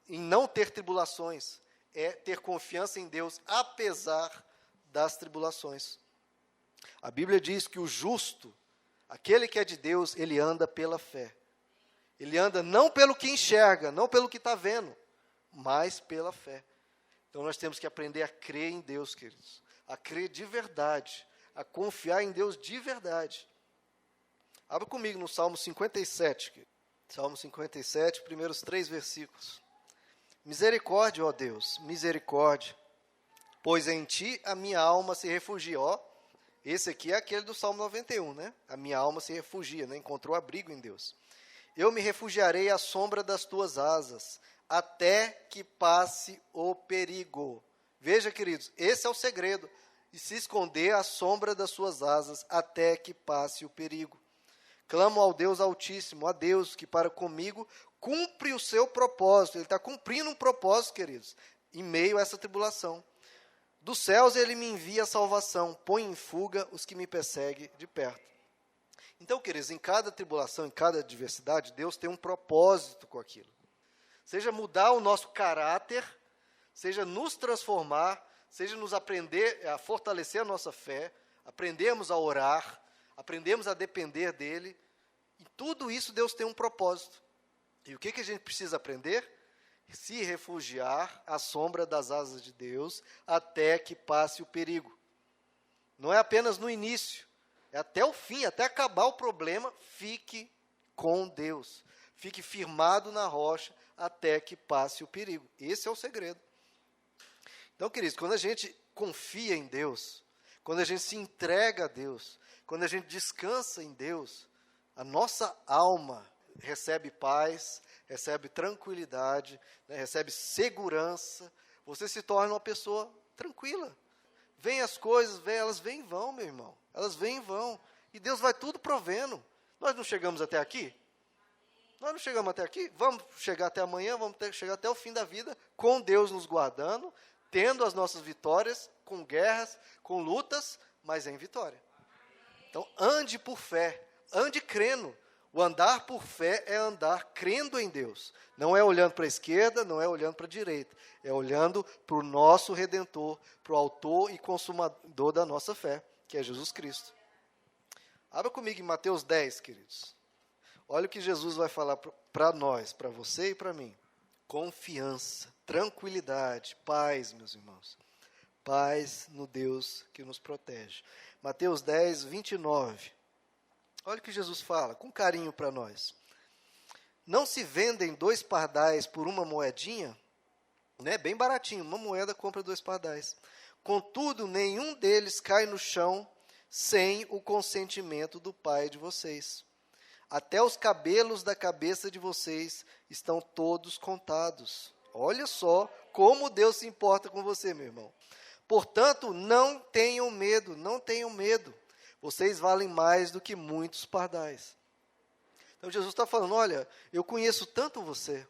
em não ter tribulações, é ter confiança em Deus, apesar das tribulações. A Bíblia diz que o justo, aquele que é de Deus, ele anda pela fé. Ele anda não pelo que enxerga, não pelo que está vendo, mas pela fé. Então, nós temos que aprender a crer em Deus, queridos, a crer de verdade, a confiar em Deus de verdade. Abra comigo no Salmo 57, querido. Salmo 57, primeiros 3 versículos. Misericórdia, ó Deus, misericórdia, pois em ti a minha alma se refugia. Ó, esse aqui é aquele do Salmo 91, né? A minha alma se refugia, né? Encontrou abrigo em Deus. Eu me refugiarei à sombra das tuas asas, até que passe o perigo. Veja, queridos, esse é o segredo, de se esconder à sombra das suas asas, até que passe o perigo. Clamo ao Deus Altíssimo, a Deus que para comigo cumpre o seu propósito. Ele está cumprindo um propósito, queridos, em meio a essa tribulação. Dos céus ele me envia a salvação, põe em fuga os que me perseguem de perto. Então, queridos, em cada tribulação, em cada adversidade, Deus tem um propósito com aquilo. Seja mudar o nosso caráter, seja nos transformar, seja nos aprender a fortalecer a nossa fé, aprendermos a orar, aprendemos a depender dele. E tudo isso Deus tem um propósito. E o que a gente precisa aprender? Se refugiar à sombra das asas de Deus até que passe o perigo. Não é apenas no início, é até o fim, até acabar o problema, fique com Deus. Fique firmado na rocha até que passe o perigo. Esse é o segredo. Então, queridos, quando a gente confia em Deus, quando a gente se entrega a Deus, quando a gente descansa em Deus, a nossa alma recebe paz, recebe tranquilidade, né, recebe segurança, você se torna uma pessoa tranquila. Vem as coisas, elas vêm e vão, meu irmão, elas vêm e vão, e Deus vai tudo provendo. Nós não chegamos até aqui? Nós não chegamos até aqui? Vamos chegar até amanhã, chegar até o fim da vida, com Deus nos guardando, tendo as nossas vitórias, com guerras, com lutas, mas em vitória. Então, ande por fé, ande crendo. O andar por fé é andar crendo em Deus. Não é olhando para a esquerda, não é olhando para a direita. É olhando para o nosso Redentor, para o autor e consumador da nossa fé, que é Jesus Cristo. Abra comigo em Mateus 10, queridos. Olha o que Jesus vai falar para nós, para você e para mim. Confiança, tranquilidade, paz, meus irmãos. Paz no Deus que nos protege. Mateus 10, 29. Olha o que Jesus fala, com carinho para nós. Não se vendem 2 pardais por uma moedinha? Né? Bem baratinho, uma moeda compra 2 pardais. Contudo, nenhum deles cai no chão sem o consentimento do Pai de vocês. Até os cabelos da cabeça de vocês estão todos contados. Olha só como Deus se importa com você, meu irmão. Portanto, não tenham medo, não tenham medo. Vocês valem mais do que muitos pardais. Então, Jesus está falando, olha, eu conheço tanto você,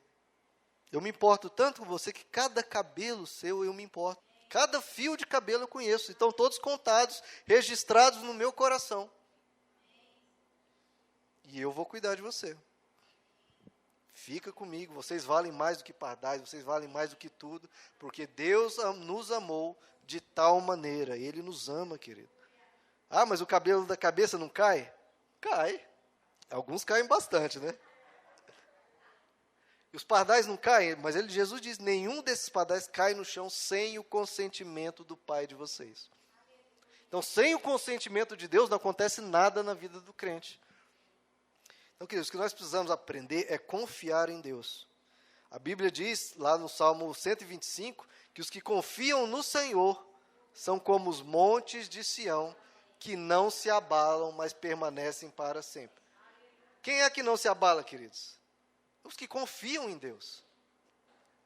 eu me importo tanto com você, que cada cabelo seu eu me importo. Cada fio de cabelo eu conheço. Estão todos contados, registrados no meu coração. E eu vou cuidar de você. Fica comigo, vocês valem mais do que pardais, vocês valem mais do que tudo, porque Deus nos amou de tal maneira. Ele nos ama, querido. Ah, mas o cabelo da cabeça não cai? Cai. Alguns caem bastante, né? E os pardais não caem, mas Jesus diz, nenhum desses pardais cai no chão sem o consentimento do Pai de vocês. Então, sem o consentimento de Deus, não acontece nada na vida do crente. Então, queridos, o que nós precisamos aprender é confiar em Deus. A Bíblia diz, lá no Salmo 125, que os que confiam no Senhor são como os montes de Sião, que não se abalam, mas permanecem para sempre. Quem é que não se abala, queridos? Os que confiam em Deus.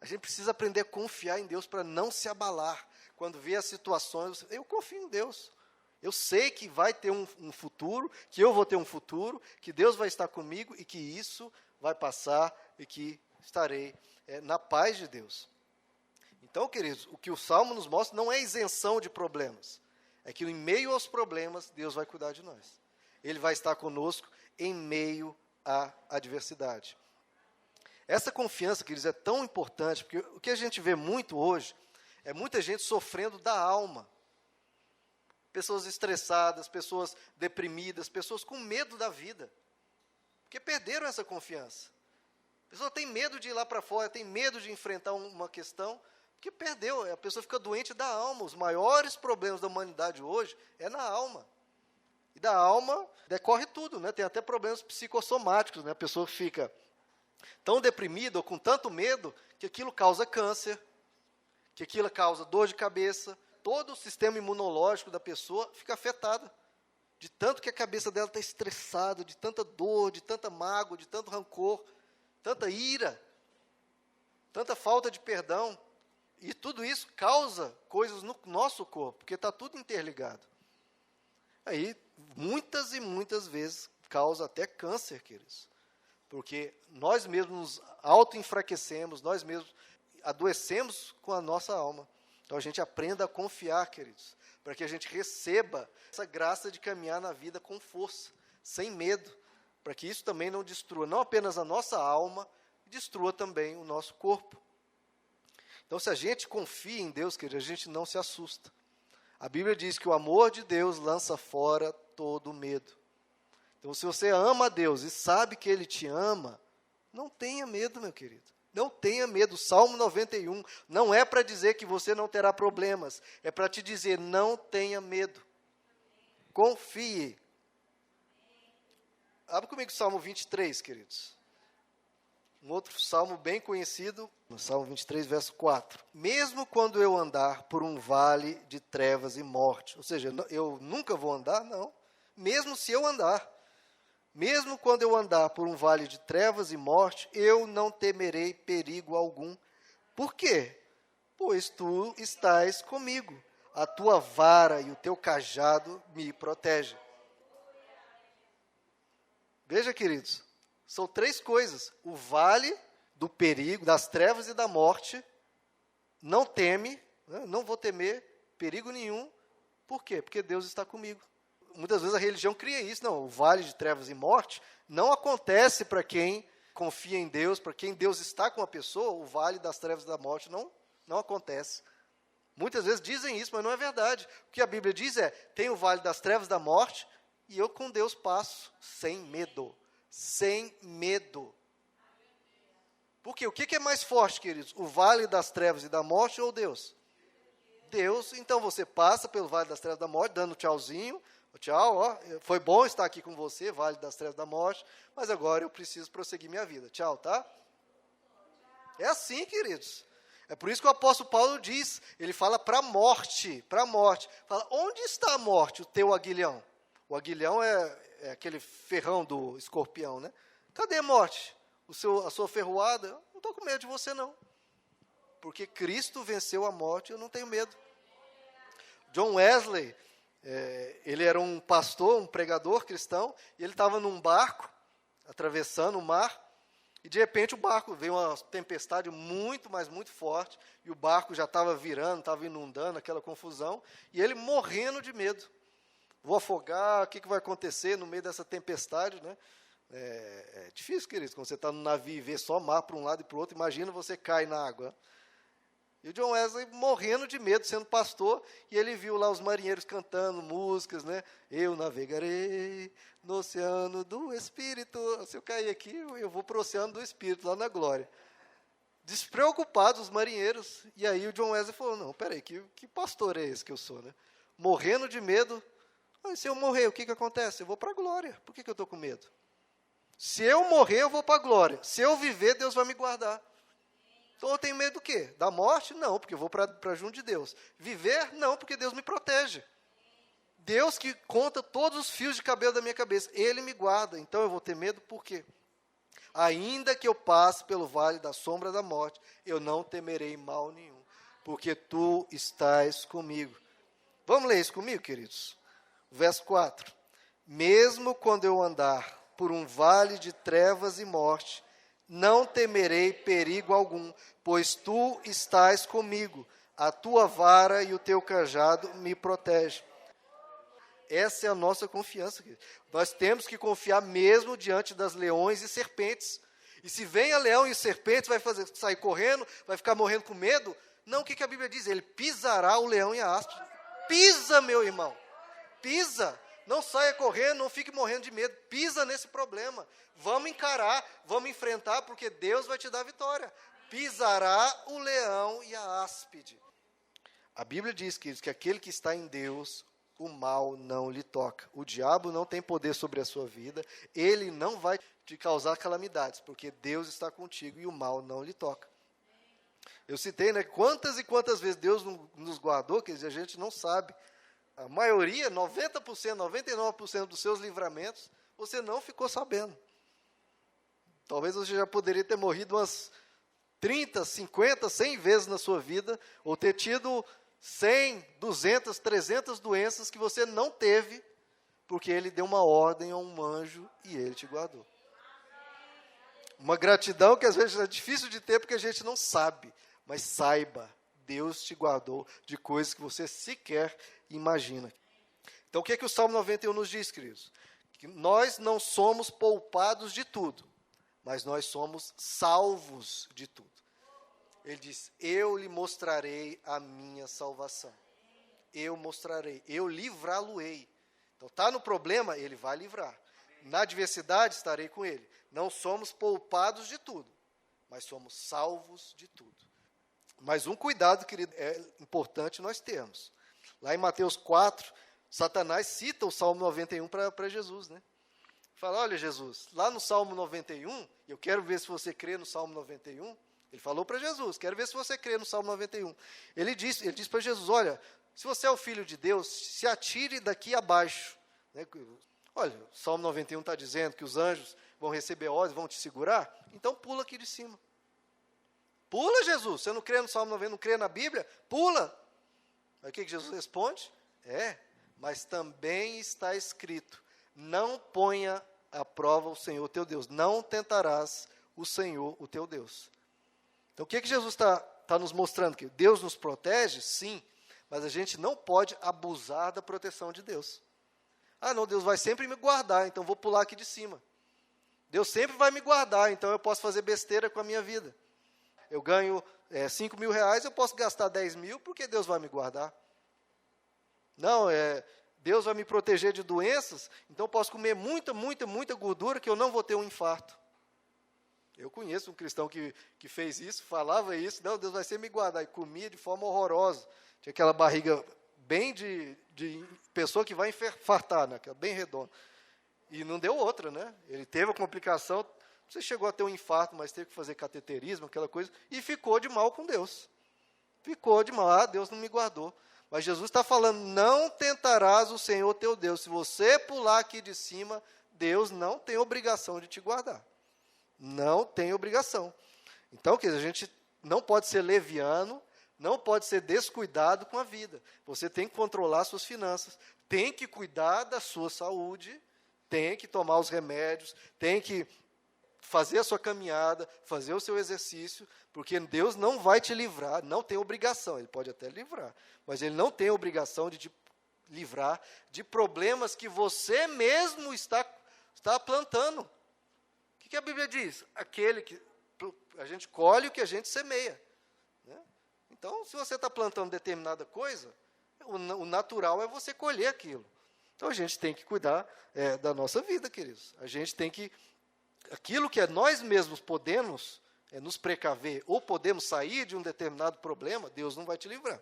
A gente precisa aprender a confiar em Deus para não se abalar. Quando vê as situações, eu confio em Deus. Eu sei que vai ter um futuro, que eu vou ter um futuro, que Deus vai estar comigo e que isso vai passar e que estarei na paz de Deus. Então, queridos, o que o Salmo nos mostra não é isenção de problemas. É que em meio aos problemas, Deus vai cuidar de nós. Ele vai estar conosco em meio à adversidade. Essa confiança, queridos, é tão importante, porque o que a gente vê muito hoje é muita gente sofrendo da alma. Pessoas estressadas, pessoas deprimidas, pessoas com medo da vida. Porque perderam essa confiança. A pessoa tem medo de ir lá para fora, tem medo de enfrentar uma questão, porque perdeu, a pessoa fica doente da alma. Os maiores problemas da humanidade hoje é na alma. E da alma decorre tudo, né? Tem até problemas psicossomáticos, né? A pessoa fica tão deprimida ou com tanto medo que aquilo causa câncer, que aquilo causa dor de cabeça. Todo o sistema imunológico da pessoa fica afetado. De tanto que a cabeça dela está estressada, de tanta dor, de tanta mágoa, de tanto rancor, tanta ira, tanta falta de perdão. E tudo isso causa coisas no nosso corpo, porque está tudo interligado. Aí, muitas e muitas vezes, causa até câncer, queridos. Porque nós mesmos nos auto-enfraquecemos, nós mesmos adoecemos com a nossa alma. Então a gente aprenda a confiar, queridos, para que a gente receba essa graça de caminhar na vida com força, sem medo, para que isso também não destrua, não apenas a nossa alma, destrua também o nosso corpo. Então, se a gente confia em Deus, querido, a gente não se assusta. A Bíblia diz que o amor de Deus lança fora todo medo. Então, se você ama a Deus e sabe que Ele te ama, não tenha medo, meu querido. Não tenha medo. Salmo 91 não é para dizer que você não terá problemas, é para te dizer, não tenha medo. Confie. Abra comigo o Salmo 23, queridos. Um outro salmo bem conhecido, no Salmo 23, verso 4. Mesmo quando eu andar por um vale de trevas e morte, ou seja, eu nunca vou andar, não. Mesmo se eu andar, mesmo quando eu andar por um vale de trevas e morte, eu não temerei perigo algum. Por quê? Pois tu estás comigo, a tua vara e o teu cajado me protegem. Veja, queridos, são três coisas. O vale do perigo, das trevas e da morte, não teme, né? Não vou temer perigo nenhum. Por quê? Porque Deus está comigo. Muitas vezes a religião cria isso. Não, o vale de trevas e morte não acontece para quem confia em Deus, para quem Deus está com a pessoa, o vale das trevas e da morte não acontece. Muitas vezes dizem isso, mas não é verdade. O que a Bíblia diz é, tem o vale das trevas e da morte, e eu com Deus passo sem medo. Sem medo. Porque o que é mais forte, queridos? O vale das trevas e da morte ou Deus? Deus. Então você passa pelo vale das trevas e da morte, dando tchauzinho. Tchau, ó, foi bom estar aqui com você, vale das trevas e da morte, mas agora eu preciso prosseguir minha vida. Tchau, tá? É assim, queridos. É por isso que o apóstolo Paulo diz, ele fala para a morte. Fala, onde está a morte, o teu aguilhão? O aguilhão é aquele ferrão do escorpião, né? Cadê a morte? A sua ferroada? Eu não estou com medo de você, não. Porque Cristo venceu a morte, eu não tenho medo. John Wesley, ele era um pastor, um pregador cristão, e ele estava num barco, atravessando o mar, e de repente o barco, veio uma tempestade muito, mas muito forte, e o barco já estava virando, estava inundando, aquela confusão, e ele morrendo de medo. Vou afogar, o que vai acontecer no meio dessa tempestade, né? É difícil, querido, quando você está no navio e vê só mar para um lado e para o outro, imagina você cai na água. E o John Wesley morrendo de medo, sendo pastor, e ele viu lá os marinheiros cantando músicas, né? Eu navegarei no oceano do Espírito. Se eu cair aqui, eu vou para o oceano do Espírito, lá na glória. Despreocupados os marinheiros, e aí o John Wesley falou, não, peraí, que pastor é esse que eu sou, né? Morrendo de medo. Se eu morrer, o que acontece? Eu vou para a glória. Por que eu estou com medo? Se eu morrer, eu vou para a glória. Se eu viver, Deus vai me guardar. Então eu tenho medo do quê? Da morte? Não, porque eu vou para junto de Deus. Viver? Não, porque Deus me protege. Deus que conta todos os fios de cabelo da minha cabeça. Ele me guarda. Então eu vou ter medo por quê? Ainda que eu passe pelo vale da sombra da morte, eu não temerei mal nenhum, porque tu estás comigo. Vamos ler isso comigo, queridos? Verso 4. Mesmo quando eu andar por um vale de trevas e morte, não temerei perigo algum, pois tu estás comigo, a tua vara e o teu cajado me protegem. Essa é a nossa confiança, querido. Nós temos que confiar mesmo diante das leões e serpentes. E se vem a leão e serpentes, vai sair correndo, vai ficar morrendo com medo? Não, o que a Bíblia diz? Ele pisará o leão e a haste. Pisa, meu irmão. Pisa, não saia correndo, não fique morrendo de medo, pisa nesse problema, vamos encarar, vamos enfrentar, porque Deus vai te dar vitória. Pisará o leão e a áspide. A Bíblia diz, queridos, que aquele que está em Deus, o mal não lhe toca. O diabo não tem poder sobre a sua vida, ele não vai te causar calamidades, porque Deus está contigo e o mal não lhe toca. Eu citei, né, quantas e quantas vezes Deus nos guardou, que a gente não sabe. A maioria, 90%, 99% dos seus livramentos, você não ficou sabendo. Talvez você já poderia ter morrido umas 30, 50, 100 vezes na sua vida, ou ter tido 100, 200, 300 doenças que você não teve, porque ele deu uma ordem a um anjo e ele te guardou. Uma gratidão que às vezes é difícil de ter porque a gente não sabe, mas saiba, Deus te guardou de coisas que você sequer imagina. Então o que é que o Salmo 91 nos diz, queridos? Que nós não somos poupados de tudo, mas nós somos salvos de tudo. Ele diz, eu lhe mostrarei a minha salvação. Eu mostrarei, eu livrá-lo-ei. Então está no problema, ele vai livrar. Na adversidade estarei com ele. Não somos poupados de tudo, mas somos salvos de tudo. Mas um cuidado, querido, é importante nós termos. Lá em Mateus 4, Satanás cita o Salmo 91 para Jesus, né? Fala, olha Jesus, lá no Salmo 91, eu quero ver se você crê no Salmo 91. Ele falou para Jesus, quero ver se você crê no Salmo 91. Ele diz para Jesus, olha, se você é o Filho de Deus, se atire daqui abaixo. Né? Olha, o Salmo 91 está dizendo que os anjos vão receber ordens, vão te segurar, então pula aqui de cima. Pula, Jesus, você não crê no Salmo 91, não crê na Bíblia? Pula. Aí o que Jesus responde? Mas também está escrito, não ponha à prova o Senhor teu Deus, não tentarás o Senhor o teu Deus. Então o que Jesus está nos mostrando? Que Deus nos protege? Sim, mas a gente não pode abusar da proteção de Deus. Ah, não, Deus vai sempre me guardar, então vou pular aqui de cima. Deus sempre vai me guardar, então eu posso fazer besteira com a minha vida. Eu ganho 5 mil reais, eu posso gastar 10 mil, porque Deus vai me guardar. Não, Deus vai me proteger de doenças, então eu posso comer muita gordura que eu não vou ter um infarto. Eu conheço um cristão que fez isso, falava isso, não, Deus vai sempre me guardar, e comia de forma horrorosa. Tinha aquela barriga bem de pessoa que vai infartar, né, bem redonda. E não deu outra, né? Ele teve a complicação, você chegou a ter um infarto, mas teve que fazer cateterismo, aquela coisa, e ficou de mal com Deus. Ficou de mal, Deus não me guardou. Mas Jesus está falando, não tentarás o Senhor teu Deus. Se você pular aqui de cima, Deus não tem obrigação de te guardar. Não tem obrigação. Então, quer dizer, a gente não pode ser leviano, não pode ser descuidado com a vida. Você tem que controlar suas finanças, tem que cuidar da sua saúde, tem que tomar os remédios, tem que fazer a sua caminhada, fazer o seu exercício, porque Deus não vai te livrar, não tem obrigação, Ele pode até livrar, mas Ele não tem obrigação de te livrar de problemas que você mesmo está plantando. O que a Bíblia diz? Aquele que a gente colhe o que a gente semeia. Né? Então, se você está plantando determinada coisa, o natural é você colher aquilo. Então, a gente tem que cuidar da nossa vida, queridos. A gente tem que... Aquilo que nós mesmos podemos nos precaver, ou podemos sair de um determinado problema, Deus não vai te livrar.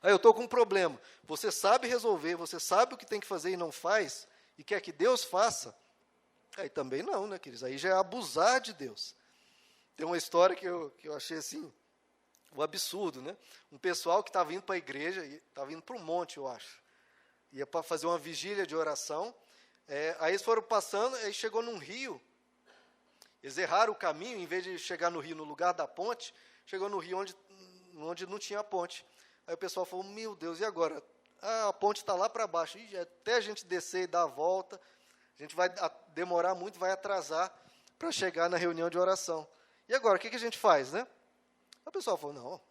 Aí eu estou com um problema. Você sabe resolver, você sabe o que tem que fazer e não faz, e quer que Deus faça, aí também não, né, queridos? Aí já é abusar de Deus. Tem uma história que eu achei assim, um absurdo, né? Um pessoal que estava indo para a igreja, estava indo para um monte, eu acho. Ia para fazer uma vigília de oração, aí eles foram passando, aí chegou num rio, eles erraram o caminho, em vez de chegar no rio no lugar da ponte, chegou no rio onde não tinha a ponte. Aí o pessoal falou, meu Deus, e agora? A ponte está lá para baixo, até a gente descer e dar a volta, a gente vai demorar muito, vai atrasar para chegar na reunião de oração. E agora, o que a gente faz, né? O pessoal falou, não,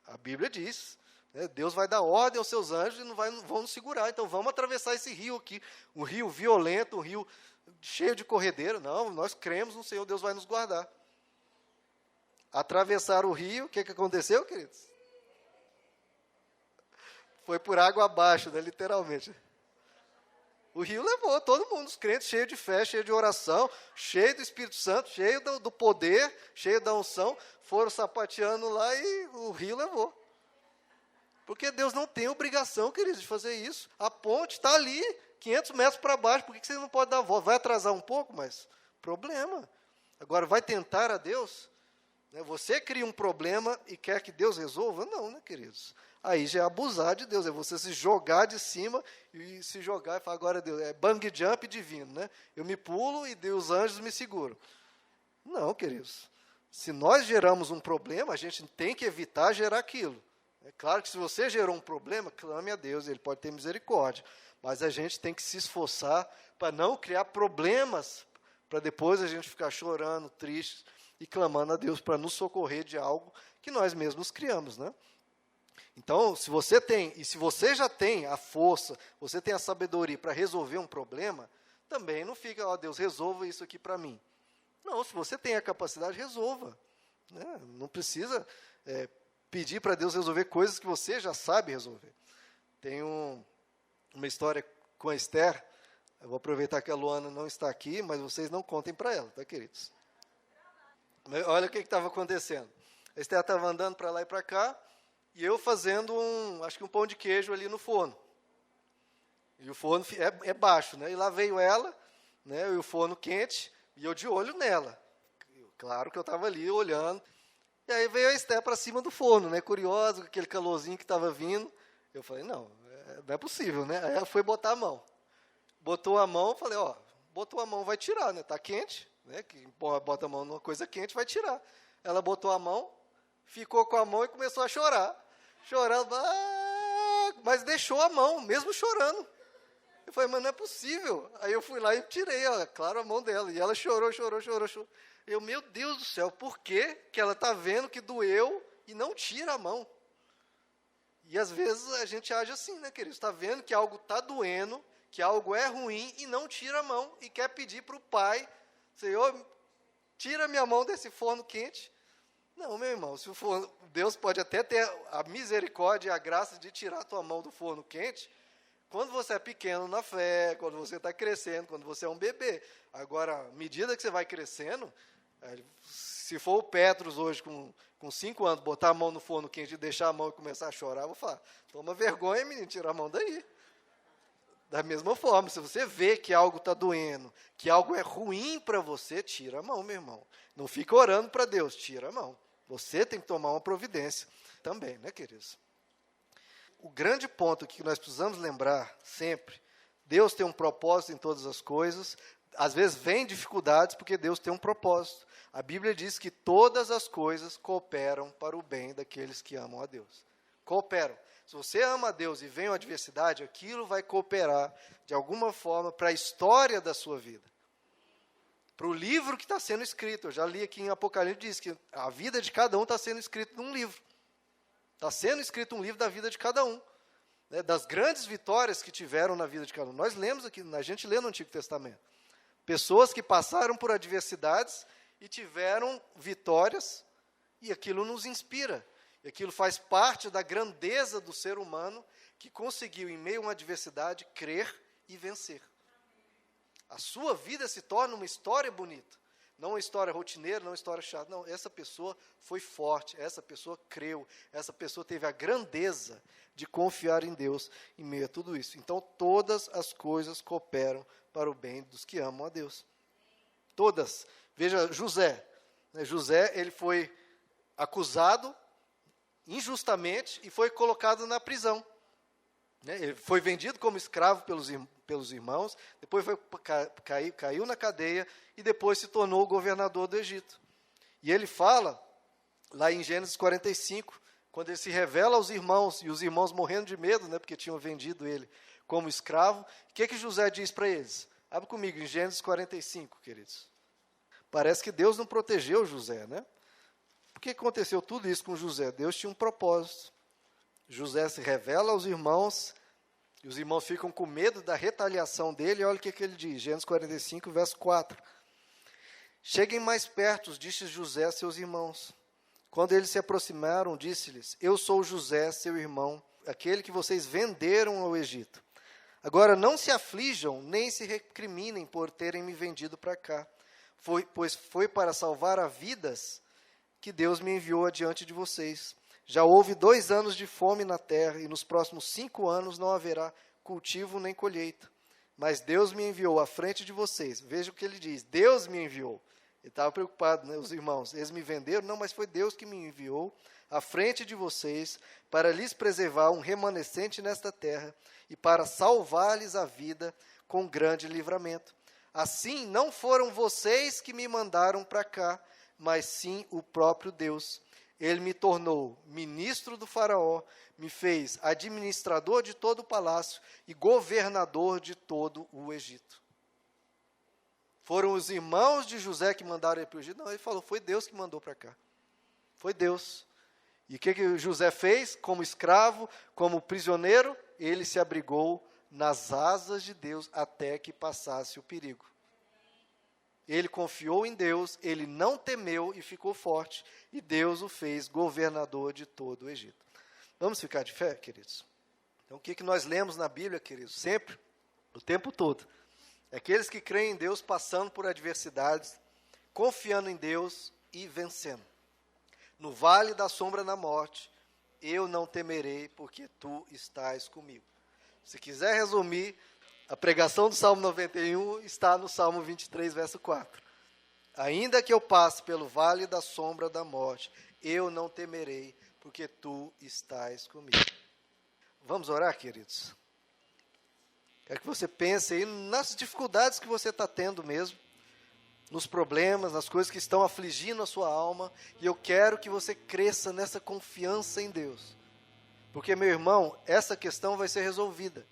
a Bíblia diz, né, Deus vai dar ordem aos seus anjos e não vão nos segurar, então vamos atravessar esse rio aqui, um rio violento, um rio cheio de corredeira. Não, nós cremos no Senhor, Deus vai nos guardar. Atravessaram o rio, o que aconteceu, queridos? Foi por água abaixo, né, literalmente. O rio levou todo mundo, os crentes, cheio de fé, cheio de oração, cheio do Espírito Santo, cheio do poder, cheio da unção, foram sapateando lá e o rio levou. Porque Deus não tem obrigação, queridos, de fazer isso. A ponte está ali, 500 metros para baixo, por que você não pode dar a volta? Vai atrasar um pouco, mas problema. Agora, vai tentar a Deus? Né? Você cria um problema e quer que Deus resolva? Não, né, queridos? Aí já é abusar de Deus, é você se jogar de cima e se jogar e falar, agora Deus, é bang jump divino, né? Eu me pulo e Deus, os anjos me seguram. Não, queridos. Se nós geramos um problema, a gente tem que evitar gerar aquilo. É claro que se você gerou um problema, clame a Deus, Ele pode ter misericórdia. Mas a gente tem que se esforçar para não criar problemas, para depois a gente ficar chorando, triste e clamando a Deus para nos socorrer de algo que nós mesmos criamos, né? Então, se você já tem a força, você tem a sabedoria para resolver um problema, também não fica, ó, Deus, resolva isso aqui para mim. Não, se você tem a capacidade, resolva. Né? Não precisa pedir para Deus resolver coisas que você já sabe resolver. Tem uma história com a Esther, eu vou aproveitar que a Luana não está aqui, mas vocês não contem para ela, tá, queridos? Olha o que estava acontecendo. A Esther estava andando para lá e para cá, e eu fazendo acho que um pão de queijo ali no forno. E o forno é baixo, né? E lá veio ela, né? E o forno quente, e eu de olho nela. Claro que eu estava ali olhando. E aí veio a Esther para cima do forno, né? Curiosa, com aquele calorzinho que estava vindo. Eu falei, não é possível, né? Aí ela foi botar a mão. Botou a mão, falei, ó, botou a mão, vai tirar, né? Tá quente, né? Que bota a mão numa coisa quente, vai tirar. Ela botou a mão, ficou com a mão e começou a chorar. Chorando, mas deixou a mão, mesmo chorando. Eu falei, mas não é possível. Aí eu fui lá e tirei, ó, claro, a mão dela. E ela chorou. Eu, meu Deus do céu, por que ela está vendo que doeu e não tira a mão? E às vezes a gente age assim, né, querido? Está vendo que algo está doendo, que algo é ruim e não tira a mão. E quer pedir para o Pai, Senhor, tira minha mão desse forno quente. Não, meu irmão, se o forno, Deus pode até ter a misericórdia e a graça de tirar a tua mão do forno quente, quando você é pequeno na fé, quando você está crescendo, quando você é um bebê. Agora, à medida que você vai crescendo, se for o Petros hoje com 5 anos, botar a mão no forno quente e deixar a mão e começar a chorar, eu vou falar, toma vergonha, menino, tira a mão daí. Da mesma forma, se você vê que algo está doendo, que algo é ruim para você, tira a mão, meu irmão. Não fica orando para Deus, tira a mão. Você tem que tomar uma providência também, né, queridos? O grande ponto que nós precisamos lembrar sempre, Deus tem um propósito em todas as coisas, às vezes vem dificuldades porque Deus tem um propósito. A Bíblia diz que todas as coisas cooperam para o bem daqueles que amam a Deus. Cooperam. Se você ama a Deus e vem uma adversidade, aquilo vai cooperar de alguma forma para a história da sua vida. Para o livro que está sendo escrito. Eu já li aqui em Apocalipse, diz que a vida de cada um está sendo escrita num livro. Está sendo escrito um livro da vida de cada um, né, das grandes vitórias que tiveram na vida de cada um. Nós lemos aqui, a gente lê no Antigo Testamento. Pessoas que passaram por adversidades e tiveram vitórias, e aquilo nos inspira. E aquilo faz parte da grandeza do ser humano que conseguiu, em meio a uma adversidade, crer e vencer. A sua vida se torna uma história bonita. Não uma história rotineira, não uma história chata. Não, essa pessoa foi forte, essa pessoa creu, essa pessoa teve a grandeza de confiar em Deus em meio a tudo isso. Então, todas as coisas cooperam para o bem dos que amam a Deus. Todas. Veja, José. José, ele foi acusado injustamente e foi colocado na prisão. Ele foi vendido como escravo pelos irmãos, depois caiu na cadeia e depois se tornou o governador do Egito. E ele fala, lá em Gênesis 45, quando ele se revela aos irmãos, e os irmãos morrendo de medo, porque tinham vendido ele como escravo, o que José diz para eles? Abre comigo, em Gênesis 45, queridos. Parece que Deus não protegeu José, né? Por que aconteceu tudo isso com José? Deus tinha um propósito. José se revela aos irmãos, e os irmãos ficam com medo da retaliação dele, e olha o que ele diz, Gênesis 45, verso 4. Cheguem mais perto, disse José a seus irmãos. Quando eles se aproximaram, disse-lhes, eu sou José, seu irmão, aquele que vocês venderam ao Egito. Agora não se aflijam, nem se recriminem por terem me vendido para cá, pois foi para salvar vidas que Deus me enviou adiante de vocês. Já houve 2 anos de fome na terra, e nos próximos 5 anos não haverá cultivo nem colheita. Mas Deus me enviou à frente de vocês. Veja o que ele diz, Deus me enviou. Ele estava preocupado, né, os irmãos, eles me venderam? Não, mas foi Deus que me enviou à frente de vocês, para lhes preservar um remanescente nesta terra, e para salvar-lhes a vida com grande livramento. Assim, não foram vocês que me mandaram para cá, mas sim o próprio Deus. Ele me tornou ministro do faraó, me fez administrador de todo o palácio e governador de todo o Egito. Foram os irmãos de José que mandaram ele para o Egito? Não, ele falou, foi Deus que mandou para cá. Foi Deus. E o que José fez? Como escravo, como prisioneiro, ele se abrigou nas asas de Deus até que passasse o perigo. Ele confiou em Deus, ele não temeu e ficou forte, e Deus o fez governador de todo o Egito. Vamos ficar de fé, queridos? Então, o que nós lemos na Bíblia, queridos? Sempre, o tempo todo. É aqueles que creem em Deus passando por adversidades, confiando em Deus e vencendo. No vale da sombra da morte, eu não temerei, porque tu estás comigo. Se quiser resumir, a pregação do Salmo 91 está no Salmo 23, verso 4. Ainda que eu passe pelo vale da sombra da morte, eu não temerei, porque tu estás comigo. Vamos orar, queridos? Quero que você pense aí nas dificuldades que você está tendo mesmo, nos problemas, nas coisas que estão afligindo a sua alma, e eu quero que você cresça nessa confiança em Deus. Porque, meu irmão, essa questão vai ser resolvida.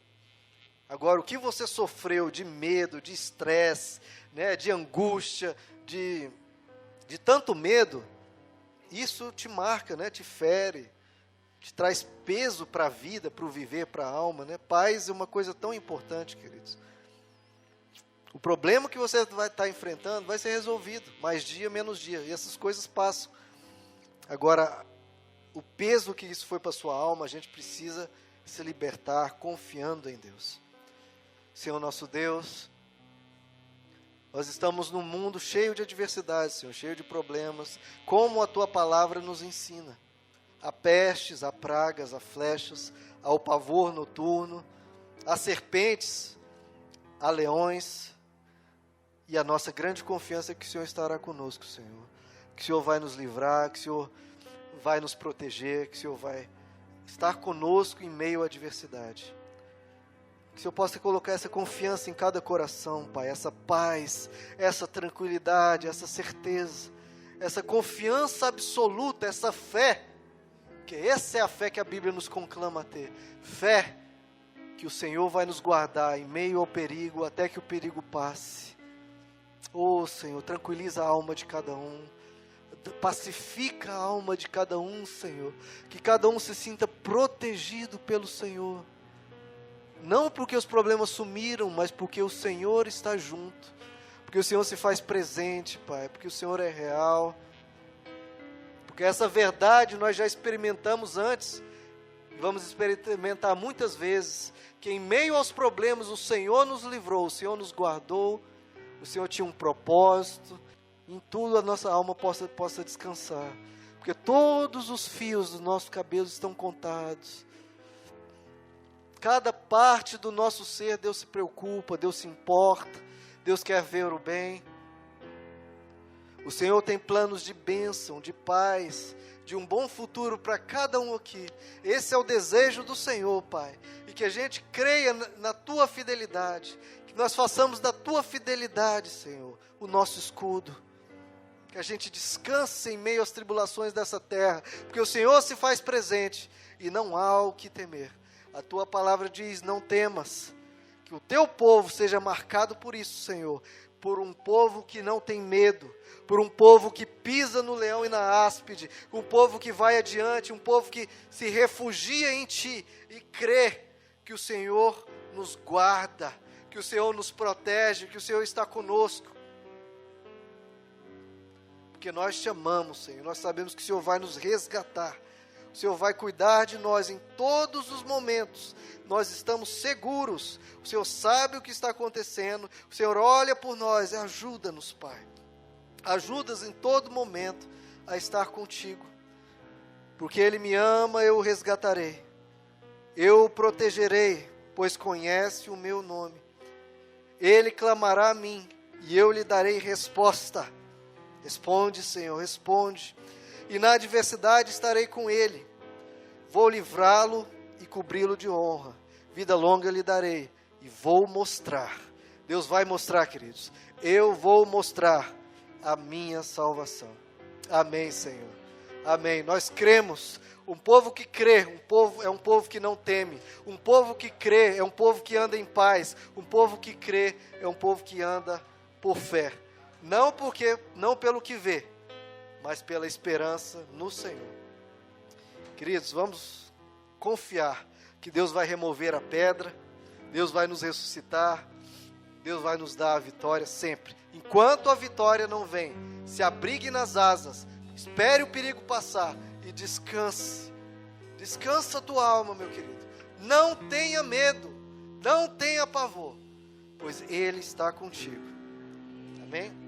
Agora, o que você sofreu de medo, de estresse, né, de angústia, de tanto medo, isso te marca, né, te fere, te traz peso para a vida, para o viver, para a alma. Né? Paz é uma coisa tão importante, queridos. O problema que você vai estar enfrentando vai ser resolvido, mais dia, menos dia, e essas coisas passam. Agora, o peso que isso foi para a sua alma, a gente precisa se libertar confiando em Deus. Senhor nosso Deus, nós estamos num mundo cheio de adversidades, Senhor, cheio de problemas, como a Tua palavra nos ensina. Há pestes, há pragas, há flechas, há o pavor noturno, há serpentes, há leões, e a nossa grande confiança é que o Senhor estará conosco, Senhor. Que o Senhor vai nos livrar, que o Senhor vai nos proteger, que o Senhor vai estar conosco em meio à adversidade. Que o Senhor possa colocar essa confiança em cada coração, Pai, essa paz, essa tranquilidade, essa certeza, essa confiança absoluta, essa fé, que essa é a fé que a Bíblia nos conclama a ter. Fé que o Senhor vai nos guardar em meio ao perigo, até que o perigo passe. Oh, Senhor, tranquiliza a alma de cada um, pacifica a alma de cada um, Senhor, que cada um se sinta protegido pelo Senhor. Não porque os problemas sumiram, mas porque o Senhor está junto, porque o Senhor se faz presente, Pai, porque o Senhor é real, porque essa verdade nós já experimentamos antes, vamos experimentar muitas vezes, que em meio aos problemas o Senhor nos livrou, o Senhor nos guardou, o Senhor tinha um propósito, em tudo a nossa alma possa descansar, porque todos os fios dos nossos cabelos estão contados. Cada parte do nosso ser, Deus se preocupa, Deus se importa, Deus quer ver o bem. O Senhor tem planos de bênção, de paz, de um bom futuro para cada um aqui. Esse é o desejo do Senhor, Pai. E que a gente creia na Tua fidelidade, que nós façamos da Tua fidelidade, Senhor, o nosso escudo. Que a gente descanse em meio às tribulações dessa terra, porque o Senhor se faz presente e não há o que temer. A Tua palavra diz, não temas, que o Teu povo seja marcado por isso, Senhor, por um povo que não tem medo, por um povo que pisa no leão e na áspide, um povo que vai adiante, um povo que se refugia em Ti e crê que o Senhor nos guarda, que o Senhor nos protege, que o Senhor está conosco. Porque nós Te amamos, Senhor, nós sabemos que o Senhor vai nos resgatar, o Senhor vai cuidar de nós em todos os momentos, nós estamos seguros, o Senhor sabe o que está acontecendo, o Senhor olha por nós e ajuda-nos, Pai, ajuda-nos em todo momento a estar contigo, porque Ele me ama, eu o resgatarei, eu o protegerei, pois conhece o meu nome, Ele clamará a mim e eu lhe darei resposta. Responde, Senhor, responde. E na adversidade estarei com Ele. Vou livrá-lo e cobri-lo de honra. Vida longa lhe darei. E vou mostrar. Deus vai mostrar, queridos. Eu vou mostrar a minha salvação. Amém, Senhor. Amém. Nós cremos. Um povo que crê, é um povo que não teme. Um povo que crê é um povo que anda em paz. Um povo que crê é um povo que anda por fé. Não pelo que vê, mas pela esperança no Senhor. Queridos, vamos confiar que Deus vai remover a pedra, Deus vai nos ressuscitar, Deus vai nos dar a vitória sempre. Enquanto a vitória não vem, se abrigue nas asas, espere o perigo passar e descanse. Descansa a tua alma, meu querido. Não tenha medo, não tenha pavor, pois Ele está contigo. Amém?